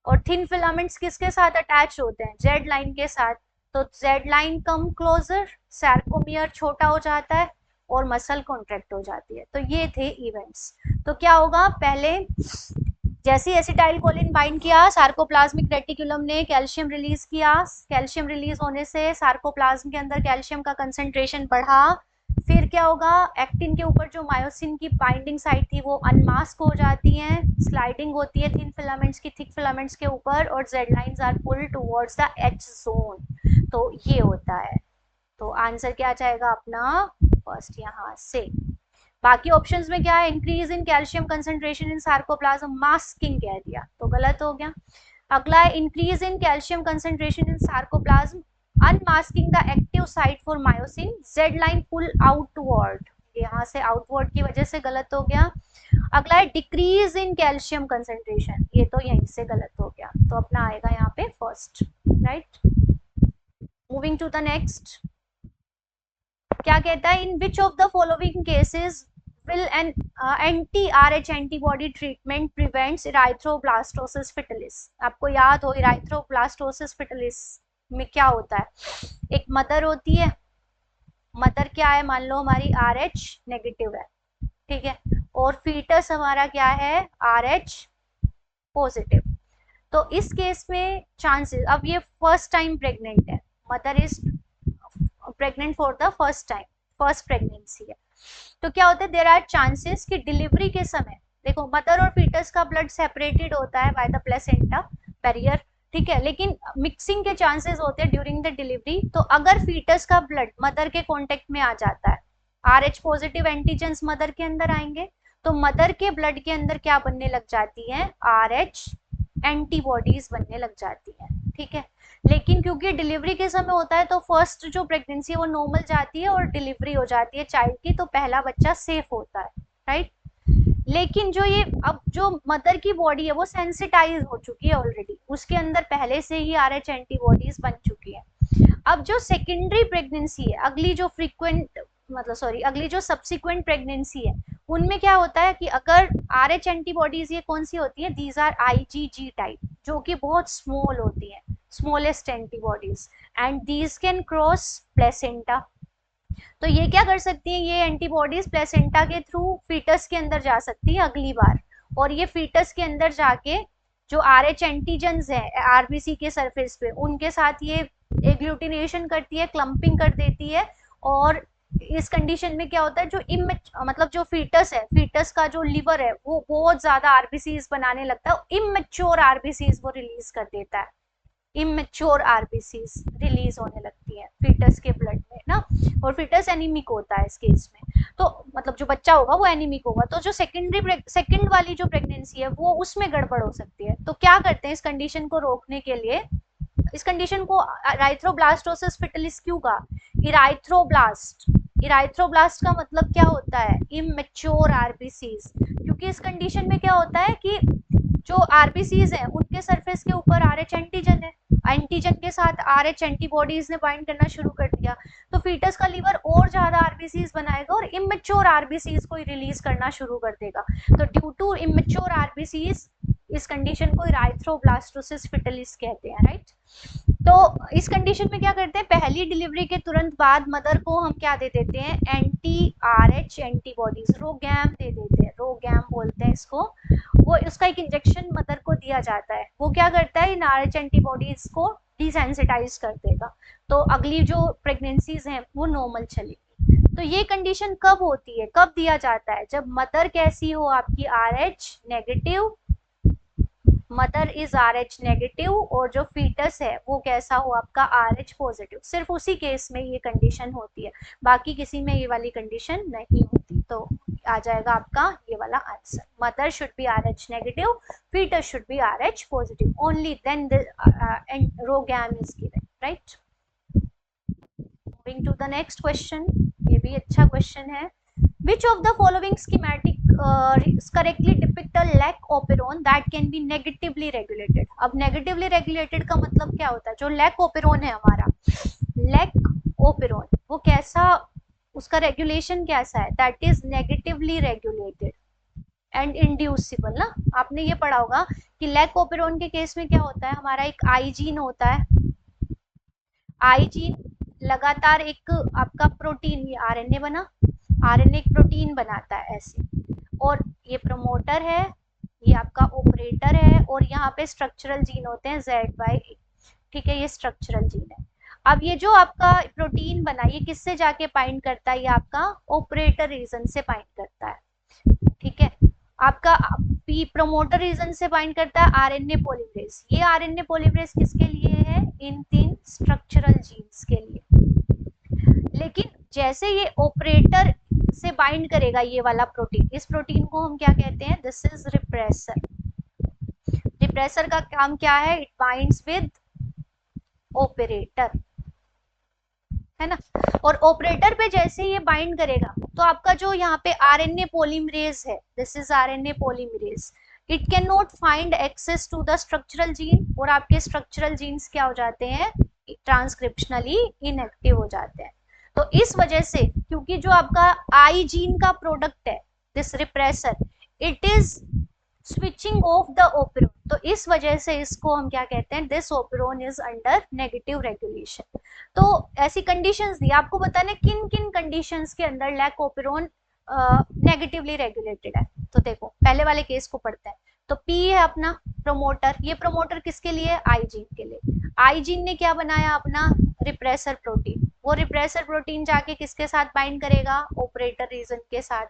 और थिन फिलामेंट्स किसके साथ अटैच होते हैं, जेड लाइन के साथ, तो Z line come closer, sarcomere छोटा हो जाता है और मसल कॉन्ट्रैक्ट हो जाती है। तो ये थे इवेंट्स। तो क्या होगा, पहले जैसे एसिटाइल कोलिन बाइंड किया, सार्कोप्लाज्मिक रेटिकुलम ने कैल्शियम रिलीज किया, कैल्शियम रिलीज होने से सार्कोप्लाज्म के अंदर कैल्शियम का कंसंट्रेशन बढ़ा, फिर क्या होगा, एक्टिन के ऊपर जो मायोसिन की बाइंडिंग साइट थी वो अनमास्क हो जाती है, स्लाइडिंग होती है थिन फिलामेंट्स की थिक फिलामेंट्स के ऊपर, और Z lines are pulled towards the H zone. तो ये होता है। तो आंसर क्या जाएगा अपना फर्स्ट यहाँ से। बाकी ऑप्शंस में क्या है, increase in calcium concentration in sarcoplasm, masking कह दिया तो गलत हो गया। अगला है increase in calcium concentration in sarcoplasm, unmasking the active site for myosin, Z line pull outward, यहाँ से आउटवर्ड की वजह से गलत हो गया। अगला है डिक्रीज इन कैल्शियम कंसंट्रेशन, ये तो यहीं से गलत हो गया, तो अपना आएगा यहाँ पे first, right. Moving to the next, क्या कहता है, in which of the following cases will an anti-RH antibody treatment prevents erythroblastosis fetalis. आपको याद हो इराइथ्रोब्लास्टोसिस फिटलिस में क्या होता है, एक मदर होती है, मदर क्या है, मान लो हमारी RH नेगेटिव है, ठीक है, और फीटस हमारा क्या है, RH पॉजिटिव। तो इस केस में चांसेस, अब ये फर्स्ट टाइम प्रेग्नेंट है, mother is pregnant for the first time, first pregnancy है, तो क्या होता है, देयर आर चांसेस कि डिलीवरी के समय, देखो मदर और फीटस का ब्लड सेपरेटेड होता है बाय द प्लेसेंटा बैरियर, ठीक है, लेकिन मिक्सिंग के चांसेस होते हैं ड्यूरिंग द डिलीवरी। तो अगर फीटस का ब्लड मदर के कांटेक्ट में आ जाता है, RH पॉजिटिव एंटीजेंस मदर के अंदर आएंगे, तो मदर के ब्लड के अंदर क्या बनने लग जाती है, RH एंटीबॉडीज बनने लग जाती है, ठीक है। लेकिन क्योंकि डिलीवरी के समय होता है, तो फर्स्ट जो प्रेगनेंसी है वो नॉर्मल जाती है और डिलीवरी हो जाती है चाइल्ड की, तो पहला बच्चा सेफ होता है, राइट। लेकिन जो ये अब जो मदर की बॉडी है वो सेंसिटाइज हो चुकी है ऑलरेडी, उसके अंदर पहले से ही RH एंटीबॉडीज बन चुकी है। अब जो सेकेंडरी प्रेगनेंसी है, अगली जो फ्रीक्वेंट मतलब सॉरी अगली जो सब्सिक्वेंट प्रेगनेंसी है, उनमें क्या होता है कि अगर RH एंटीबॉडीज ये कौन सी होती है, दीज आर IgG टाइप, जो कि बहुत स्मॉल होती है, smallest antibodies, and these can cross placenta. तो ये क्या कर सकती है, ये एंटीबॉडीज प्लेसेंटा के थ्रू फीटस के अंदर जा सकती है अगली बार, और ये फीटस के अंदर जाके जो RH एंटीजेंस है RBC के सरफेस पे, उनके साथ ये एग्लूटिनेशन करती है, क्लम्पिंग कर देती है, और इस कंडीशन में क्या होता है, जो मतलब जो फीटस है, फीटस का जो लिवर है वो बहुत ज्यादा RBCs बनाने लगता है, इमेच्योर RBCs वो रिलीज कर देता है, इमेच्योर आरबीसीज रिलीज होने लगती है फीटस के ब्लड में ना, और फीटस एनीमिक होता है इस केस में, तो मतलब जो बच्चा होगा वो एनीमिक होगा। तो जो सेकंड वाली जो प्रेगनेंसी है वो उसमें गड़बड़ हो सकती है। तो क्या करते हैं इस कंडीशन को रोकने के लिए, इस कंडीशन को इराइथ्रोब्लास्टोसिस फिटलिस क्यों कहा, इराइथ्रोब्लास्ट का मतलब क्या होता है, इमेच्योर आरबीसीज, क्योंकि इस कंडीशन में क्या होता है कि जो आरबीसीज है उनके सरफेस के ऊपर RH एंटीजन है, एंटीजन के साथ RH एंटीबॉडीज ने बाइंड करना शुरू कर दिया, तो फीटस का लिवर और ज्यादा आरबीसीज बनाएगा और इमेच्योर आरबीसीज को रिलीज करना शुरू कर देगा। तो ड्यू टू इमेच्योर आरबीसीज इस कंडीशन को इराइथ्रोब्लास्टोसिस फिटलिस कहते हैं, राइट। तो इस कंडीशन में क्या करते हैं, पहली डिलीवरी के तुरंत बाद मदर को हम क्या दे देते हैं, anti-RH एंटीबॉडीज, रोगैम दे देते हैं, रोगैम बोलते हैं इसको, वो उसका एक इंजेक्शन मदर को दिया जाता है, वो क्या करता है, इन RH एंटीबॉडीज को डिसेंसिटाइज कर देगा, तो अगली जो प्रेगनेंसीज हैं वो नॉर्मल चलेगी। तो ये कंडीशन कब होती है, कब दिया जाता है, जब मदर कैसी हो आपकी RH negative, mother is RH negative, और जो फीटस है वो कैसा हो आपका RH पॉजिटिव, सिर्फ उसी केस में ये कंडीशन होती है, बाकी किसी में ये वाली कंडीशन नहीं होती। तो आ जाएगा आपका ये वाला answer, mother should be RH negative, fetus should be RH positive, only then the RhoGAM is given, right. Moving to the next question, ये भी अच्छा क्वेश्चन है, which of the following schematic correctly depict a lac operon that can be negatively regulated। अब negatively regulated का मतलब क्या होता है, जो lac operon है हमारा, lac operon वो कैसा, उसका रेगुलेशन कैसा है, that is negatively regulated and inducible ना। आपने ये पढ़ा होगा कि lac operon के केस में क्या होता है, हमारा एक I जीन होता है, I जीन लगातार एक आपका प्रोटीन, ये RNA बना, RNA एक प्रोटीन बनाता है ऐसे, और ये प्रमोटर है, ये आपका ऑपरेटर है, और यहाँ पे स्ट्रक्चरल जीन होते हैं ZY, ठीक है, ये स्ट्रक्चरल जीन है। अब ये जो आपका प्रोटीन बना ये किससे जाके बाइंड करता है, ये आपका ऑपरेटर रीजन से बाइंड करता है, ठीक है। आपका पी प्रमोटर रीजन से बाइंड करता है आरएनए पॉलीमरेज। ये आरएनए पॉलीमरेज किसके लिए है, इन 3 स्ट्रक्चरल जीन्स के लिए। लेकिन जैसे ये ऑपरेटर से बाइंड करेगा ये वाला प्रोटीन, इस प्रोटीन को हम क्या कहते हैं, दिस इज रिप्रेसर। रिप्रेसर का काम क्या है, इट बाइंड्स विद ऑपरेटर, है ना। और ऑपरेटर पे जैसे ये बाइंड करेगा तो आपका जो यहाँ पे आरएनए पॉलीमरेज है, this is RNA polymerase, it can not find access to the structural gene, और आपके स्ट्रक्चरल जीन्स क्या हो जाते हैं, ट्रांसक्रिप्शनली इनएक्टिव हो जाते हैं। तो इस वजह से, क्योंकि जो आपका आई जीन का प्रोडक्ट है this repressor, it is switching off the operon, तो इस वजह से इसको हम क्या कहते हैं, this operon is under negative regulation. तो ऐसी कंडीशंस दी आपको, बताने किन किन कंडीशंस के अंदर लैक ओपेरोन नेगेटिवली रेगुलेटेड है। तो देखो पहले वाले केस को पढ़ते हैं। तो पी है अपना प्रोमोटर, ये प्रोमोटर किसके लिए, आई जीन के लिए। आई जीन ने क्या बनाया अपना रिप्रेसर प्रोटीन, वो रिप्रेसर प्रोटीन जाके किसके साथ बाइंड करेगा, ऑपरेटर रीजन के साथ।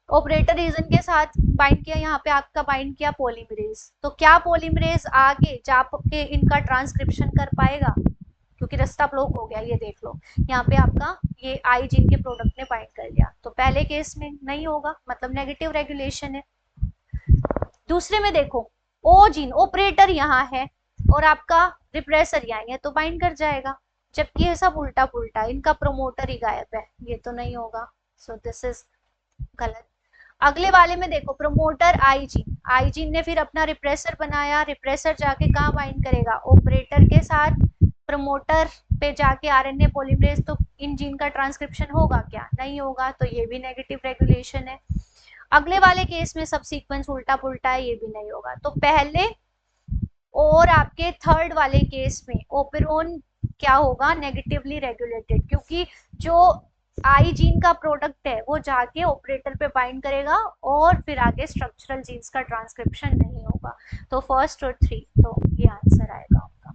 ऑपरेटर रीजन के साथ बाइंड किया, यहाँ पे आपका बाइंड किया पॉलीमरेज। तो क्या पॉलीमरेज आगे जाके इनका ट्रांसक्रिप्शन कर पाएगा, क्योंकि रास्ता ब्लॉक हो गया, ये देख लो यहाँ पे आपका ये आई जीन के प्रोडक्ट ने बाइंड कर लिया। तो पहले केस में नहीं होगा, मतलब नेगेटिव रेगुलेशन है। दूसरे में देखो ओ जीन ऑपरेटर यहाँ है और आपका रिप्रेसर यहाँ है, तो बाइंड कर जाएगा। जबकि ये सब उल्टा पुल्टा, इनका प्रोमोटर ही गायब है, ये तो नहीं होगा। सो दिस इज गलत। अगले वाले में देखो प्रोमोटर आई जीन ने फिर अपना रिप्रेसर बनाया, रिप्रेसर जाके कहाँ बाइंड करेगा, ऑपरेटर के साथ। प्रमोटर पे जाके आरएनए पॉलीमरेज, तो इन जीन का ट्रांसक्रिप्शन होगा क्या, नहीं होगा, तो ये भी नेगेटिव रेगुलेशन है। अगले वाले केस में सब सीक्वेंस उल्टा पुल्टा है, ये भी नहीं होगा। तो पहले और आपके थर्ड वाले केस में ओपेरोन क्या होगा, नेगेटिवली रेगुलेटेड, क्योंकि जो आई जीन का प्रोडक्ट है वो जाके ऑपरेटर पे बाइंड करेगा और फिर आगे स्ट्रक्चरल जीन्स का ट्रांसक्रिप्शन नहीं होगा। तो फर्स्ट और 3, तो ये आंसर आएगा आपका।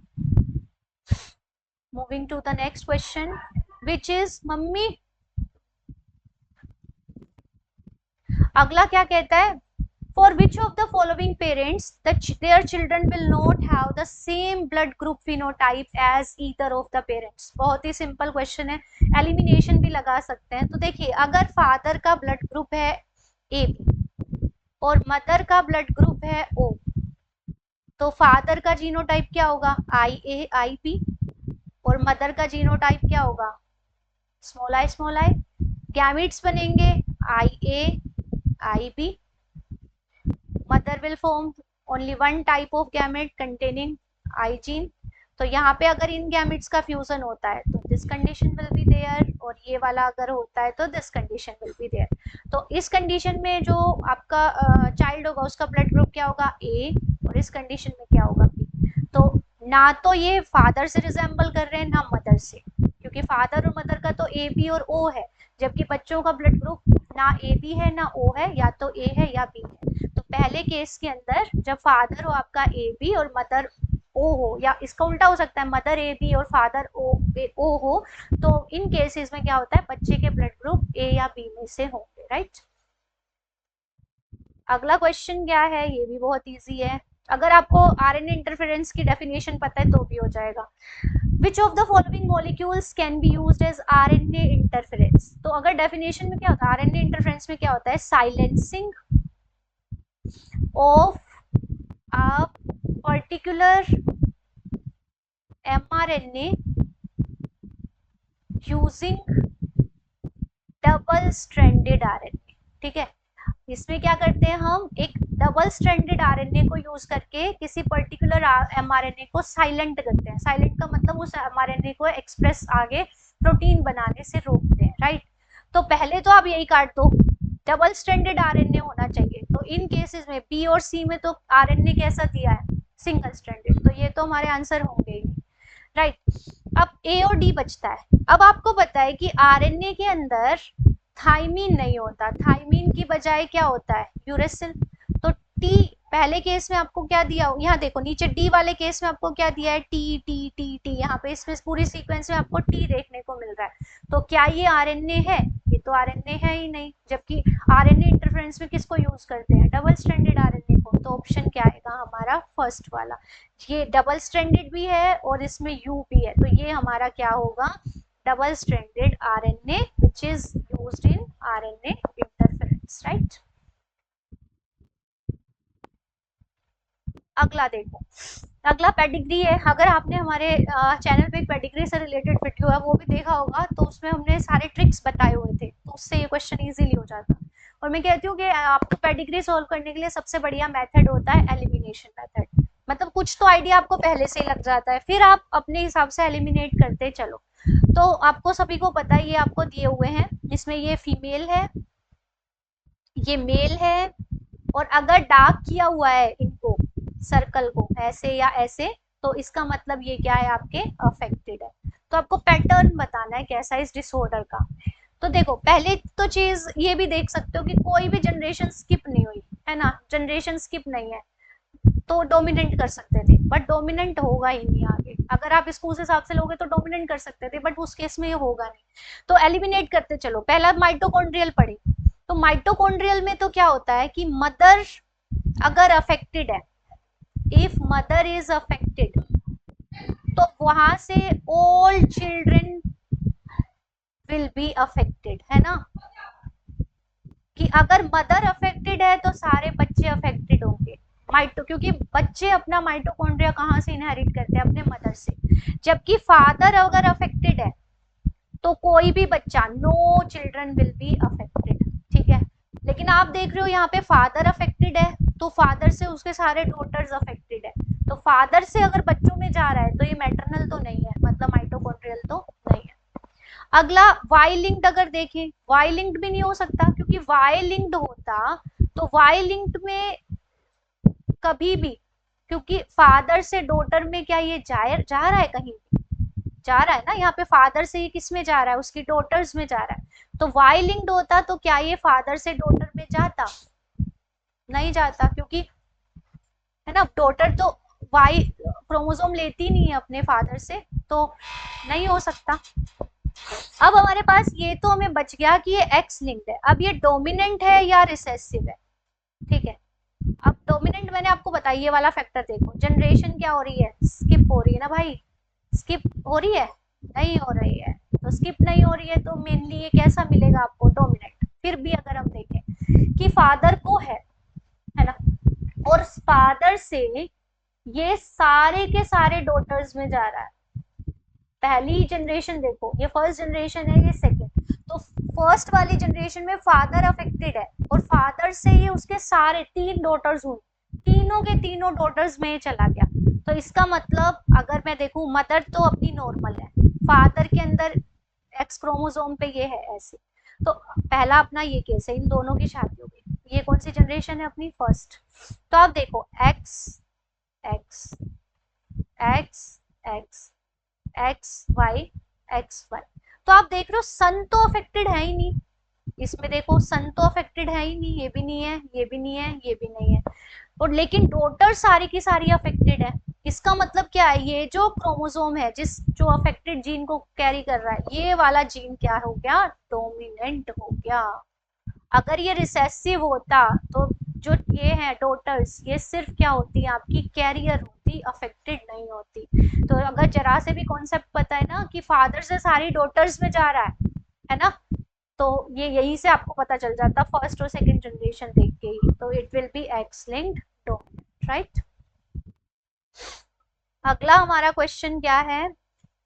Moving to the next question which is, मम्मी अगला क्या कहता है, for which of the following parents their children will not have the same blood group phenotype as either of the parents. बहुत ही सिंपल क्वेश्चन है, एलिमिनेशन भी लगा सकते हैं। तो देखिए अगर फादर का ब्लड ग्रुप है ए बी और मदर का ब्लड ग्रुप है ओ, तो फादर का जीनोटाइप क्या होगा, आई ए आई बी, और मदर का जीनोटाइप क्या होगा, small I small I. Gametes बनेंगे I A I B, mother will form only one type of gamete containing I gene. तो यहाँ पे अगर इन गैमेट्स का फ्यूजन होता है तो this condition will be there, और ये वाला अगर होता है तो this condition will be there. तो इस कंडीशन में जो आपका चाइल्ड होगा उसका ब्लड ग्रुप क्या होगा, ए, और इस कंडीशन में क्या होगा, बी। तो ना तो ये फादर से रिजेंबल कर रहे हैं ना मदर से, क्योंकि फादर और मदर का तो ए बी और ओ है, जबकि बच्चों का ब्लड ग्रुप ना ए बी है ना ओ है, या तो ए है या बी है। तो पहले केस के अंदर जब फादर हो आपका ए बी और मदर ओ हो, या इसका उल्टा हो सकता है मदर ए बी और फादर ओ हो, तो इन केसेस में क्या होता है, बच्चे के ब्लड ग्रुप ए या बी में से होंगे, राइट। अगला क्वेश्चन क्या है, ये भी बहुत इजी है, अगर आपको आरएनए इंटरफेरेंस की डेफिनेशन पता है तो भी हो जाएगा। Which of the following molecules can be used as RNA interference? तो अगर डेफिनेशन में क्या होता है, आरएनए इंटरफेरेंस में क्या होता है, silencing of a particular mRNA using double stranded RNA, ठीक है। इसमें क्या करते हैं, हम एक डबल स्ट्रैंडेड आरएनए को यूज करके किसी पर्टिकुलर एमआरएनए को साइलेंट करते हैं। साइलेंट का मतलब उस एमआरएनए को एक्सप्रेस आगे प्रोटीन बनाने से रोकते हैं, राइट। तो पहले तो आप यही काट दो, डबल स्ट्रैंडेड आरएनए होना चाहिए। तो इन केसेस में बी और सी में तो आरएनए कैसा दिया है, सिंगल स्ट्रैंडेड, तो ये तो हमारे आंसर होंगे ही, राइट। अब ए और डी बचता है। अब आपको पता है कि आरएनए के अंदर थाइमीन नहीं होता, थाइमीन की बजाय क्या होता है, यूरेसिल। तो टी पहले केस में आपको क्या दिया, यहाँ देखो नीचे डी वाले केस में आपको क्या दिया है, टी टी टी टी, यहाँ पे इसमें पूरी सीक्वेंस में आपको टी देखने को मिल रहा है। तो क्या ये आरएनए है? ये तो आरएनए है ही नहीं, जबकि आरएनए इंटरफेरेंस में किसको यूज करते हैं, डबल स्ट्रैंडेड आरएनए को। तो ऑप्शन क्या आएगा हमारा, फर्स्ट वाला। ये डबल स्ट्रैंडेड भी है और इसमें यू भी है, तो ये हमारा क्या होगा, double stranded RNA which is used in RNA interference, right. अगला देखो, अगला पेडिग्री है। अगर आपने हमारे चैनल पे एक पेडिग्री से रिलेटेड वीडियो है वो भी देखा होगा, तो उसमें हमने सारे ट्रिक्स बताए हुए थे, तो उससे ये क्वेश्चन इजीली हो जाता। और मैं कहती हूँ कि आपको पेडिग्री सॉल्व करने के लिए सबसे बढ़िया मेथड होता है एलिमिनेशन मेथड। मतलब कुछ तो आइडिया आपको पहले से ही लग जाता है, फिर आप अपने हिसाब से एलिमिनेट करते चलो। तो आपको सभी को पता है, ये आपको दिए हुए हैं, जिसमें ये फीमेल है, ये मेल है, और अगर डार्क किया हुआ है इनको, सर्कल को ऐसे या ऐसे, तो इसका मतलब ये क्या है, आपके अफेक्टेड है। तो आपको पैटर्न बताना है कैसा इस डिसऑर्डर का। तो देखो पहले तो चीज ये भी देख सकते हो कि कोई भी जनरेशन स्किप नहीं हुई है ना, जनरेशन स्किप नहीं है, तो डोमिनेंट कर सकते थे, बट डोमिनेंट होगा ही नहीं आगे। अगर आप इसको उस हिसाब से लोगे तो डोमिनेंट कर सकते थे, बट उस केस में ये होगा नहीं। तो एलिमिनेट करते चलो। पहला माइटोकॉन्ड्रियल पढ़े, तो माइटोकॉन्ड्रियल में तो क्या होता है कि मदर अगर अफेक्टेड है, इफ मदर इज अफेक्टेड, तो वहां से all children will be affected, है ना, कि अगर मदर अफेक्टेड है तो सारे बच्चे अफेक्टेड होंगे। क्योंकि बच्चे अपना माइटोकॉन्ड्रिया कहाँ से इनहेरिट करते हैं, अपने मदर से। जबकि फादर अगर अफेक्टेड है तो कोई भी बच्चा, no children will be affected, ठीक है। लेकिन आप देख रहे हो यहाँ पे फादर अफेक्टेड है, तो फादर से उसके सारे डॉटर्स अफेक्टेड है, तो फादर से अगर बच्चों में जा रहा है तो ये मैटरनल तो नहीं है, मतलब माइटोकॉन्ड्रियल तो नहीं है। अगला वाई लिंक्ड, अगर देखें वाई लिंक्ड भी नहीं हो सकता, क्योंकि वाई लिंक्ड होता तो वाई लिंक्ड में कभी भी, क्योंकि फादर से डॉटर में क्या ये जा रहा है, कहीं जा रहा है ना, यहाँ पे फादर से ये किस में जा रहा है, उसकी डॉटर्स में जा रहा है। तो वाई लिंक्ड होता तो क्या ये फादर से डॉटर में जाता, नहीं जाता, क्योंकि है ना, डॉटर तो वाई क्रोमोसोम लेती नहीं है अपने फादर से, तो नहीं हो सकता। अब हमारे पास ये तो हमें बच गया कि ये एक्स लिंक्ड है। अब ये डोमिनेंट है या रिसेसिव है, ठीक है। अब डोमिनेंट मैंने आपको बताया, ये वाला फैक्टर देखो, जनरेशन क्या हो रही है, स्किप हो रही है ना भाई, स्किप हो रही है, नहीं हो रही है, तो स्किप नहीं हो रही है तो मेनली ये कैसा मिलेगा आपको, डोमिनेंट। फिर भी अगर हम देखें कि फादर को है ना, और फादर से ये सारे के सारे डॉटर्स में जा रहा है, पहली जनरेशन देखो, ये फर्स्ट जनरेशन है, ये सेकंड, तो फर्स्ट वाली जनरेशन में फादर अफेक्टेड है, और फादर से ये उसके सारे 3 डॉटर्स हुई, तीनों के तीनों डॉटर्स में चला गया। तो इसका मतलब अगर मैं देखूं, मदर तो अपनी नॉर्मल है, फादर के अंदर एक्स क्रोमोसोम पे ये है ऐसे, तो पहला अपना ये केस है, इन दोनों की शादी हो गई। ये कौन सी जनरेशन है अपनी, फर्स्ट। तो आप देखो X X X X X Y X Y, तो आप देख रहे हो सन तो अफेक्टेड है ही नहीं, इसमें देखो सन तो अफेक्टेड है ही नहीं, ये भी नहीं है, ये भी नहीं है, ये भी नहीं है, और लेकिन डॉटर सारी की सारी अफेक्टेड है। इसका मतलब क्या है, ये जो क्रोमोसोम है जो अफेक्टेड जीन को कैरी कर रहा है, ये वाला जीन क्या हो गया, डोमिनेंट हो गया। अगर ये रिसेसिव होता तो जो ये है डॉटर्स, ये सिर्फ क्या होती है, आपकी कैरियर होती, अफेक्टेड नहीं होती। तो अगर जरा से भी कॉन्सेप्ट पता है ना कि फादर से सारी डॉटर्स में जा रहा है ना, तो ये यही से आपको पता चल जाता फर्स्ट और सेकंड जनरेशन देख के ही, तो it will be X linked dominant, right. अगला हमारा क्वेश्चन क्या है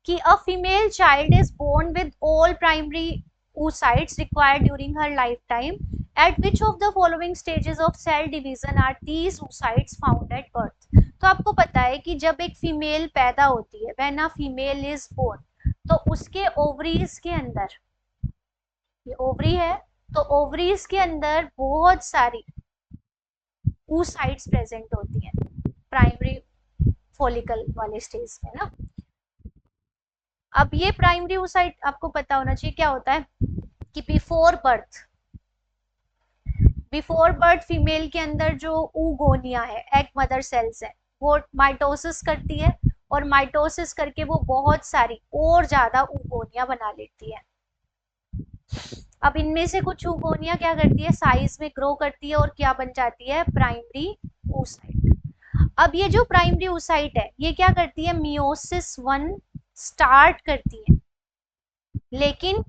कि a female child is born with all primary oocytes required during her lifetime. At which of the following stages of cell division are these oocytes found at birth? तो आपको पता है कि जब एक फीमेल पैदा होती है, when a female is born, तो उसके ओवरीज के अंदर, ये ओवरी है, तो ओवरीज के अंदर बहुत सारी oocytes प्रेजेंट होती हैं प्राइमरी फॉलिकल वाले स्टेज में ना। अब ये प्राइमरी oocyte आपको पता होना चाहिए क्या होता है कि बिफोर बिफोर बर्थ फीमेल के अंदर जो oogonia है, एग मदर सेल्स है, वो माइटोसिस करती है और माइटोसिस करके वो बहुत सारी और ज्यादा oogonia बना लेती है। अब इनमें से कुछ oogonia क्या करती है, साइज में ग्रो करती है और क्या बन जाती है, प्राइमरी oocyte। अब ये जो प्राइमरी oocyte है ये क्या करती है, मियोसिस 1 स्टार्ट करती है, लेकिन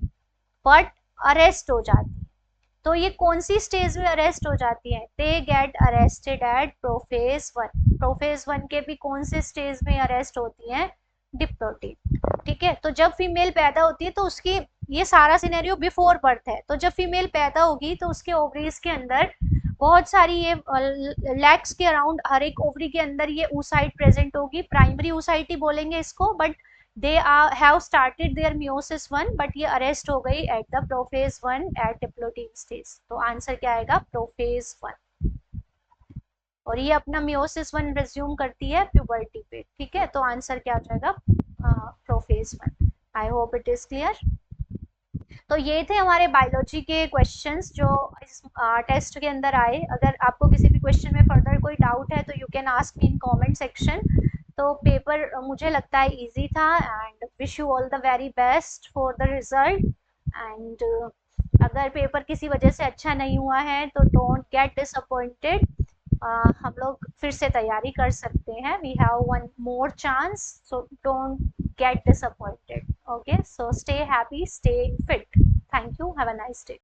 बट अरेस्ट हो जाती है। तो ये कौन सी स्टेज में अरेस्ट हो जाती है, they get arrested eight prophase 1। Prophase 1 के भी कौन से स्टेज में अरेस्ट होती है, डिप्लोटिक। ठीक है, तो जब फीमेल पैदा होती है तो उसकी, ये सारा सिनेरियो बिफोर बर्थ है, तो जब फीमेल पैदा होगी तो उसके ओवरीज के अंदर बहुत सारी ये लैक्स के अराउंड हर एक ओवरी के अंदर ये oocyte प्रेजेंट होगी, प्राइमरी oocyte ही बोलेंगे इसको, but they have started their meiosis 1 but ये अरेस्ट हो गई at the prophase 1 at diploid stage। तो आंसर क्या आएगा, prophase 1। और ये अपना meiosis 1 रिज्यूम करती है प्यूबर्टी पे। ठीक है, तो आंसर क्या हो जाएगा, prophase 1। I hope it is clear. तो ये थे हमारे बायोलॉजी के क्वेश्चंस जो इस टेस्ट के अंदर आए। अगर आपको किसी भी क्वेश्चन में फर्दर कोई डाउट है तो you can ask me in comment section. तो पेपर मुझे लगता है इजी था and wish you all the very best for the result. And अगर पेपर किसी वजह से अच्छा नहीं हुआ है तो डोंट गेट डिसअपॉइंटेड, हम लोग फिर से तैयारी कर सकते हैं, we have one more chance, so don't get disappointed. Okay, so stay happy, stay fit. Thank you, have a nice day.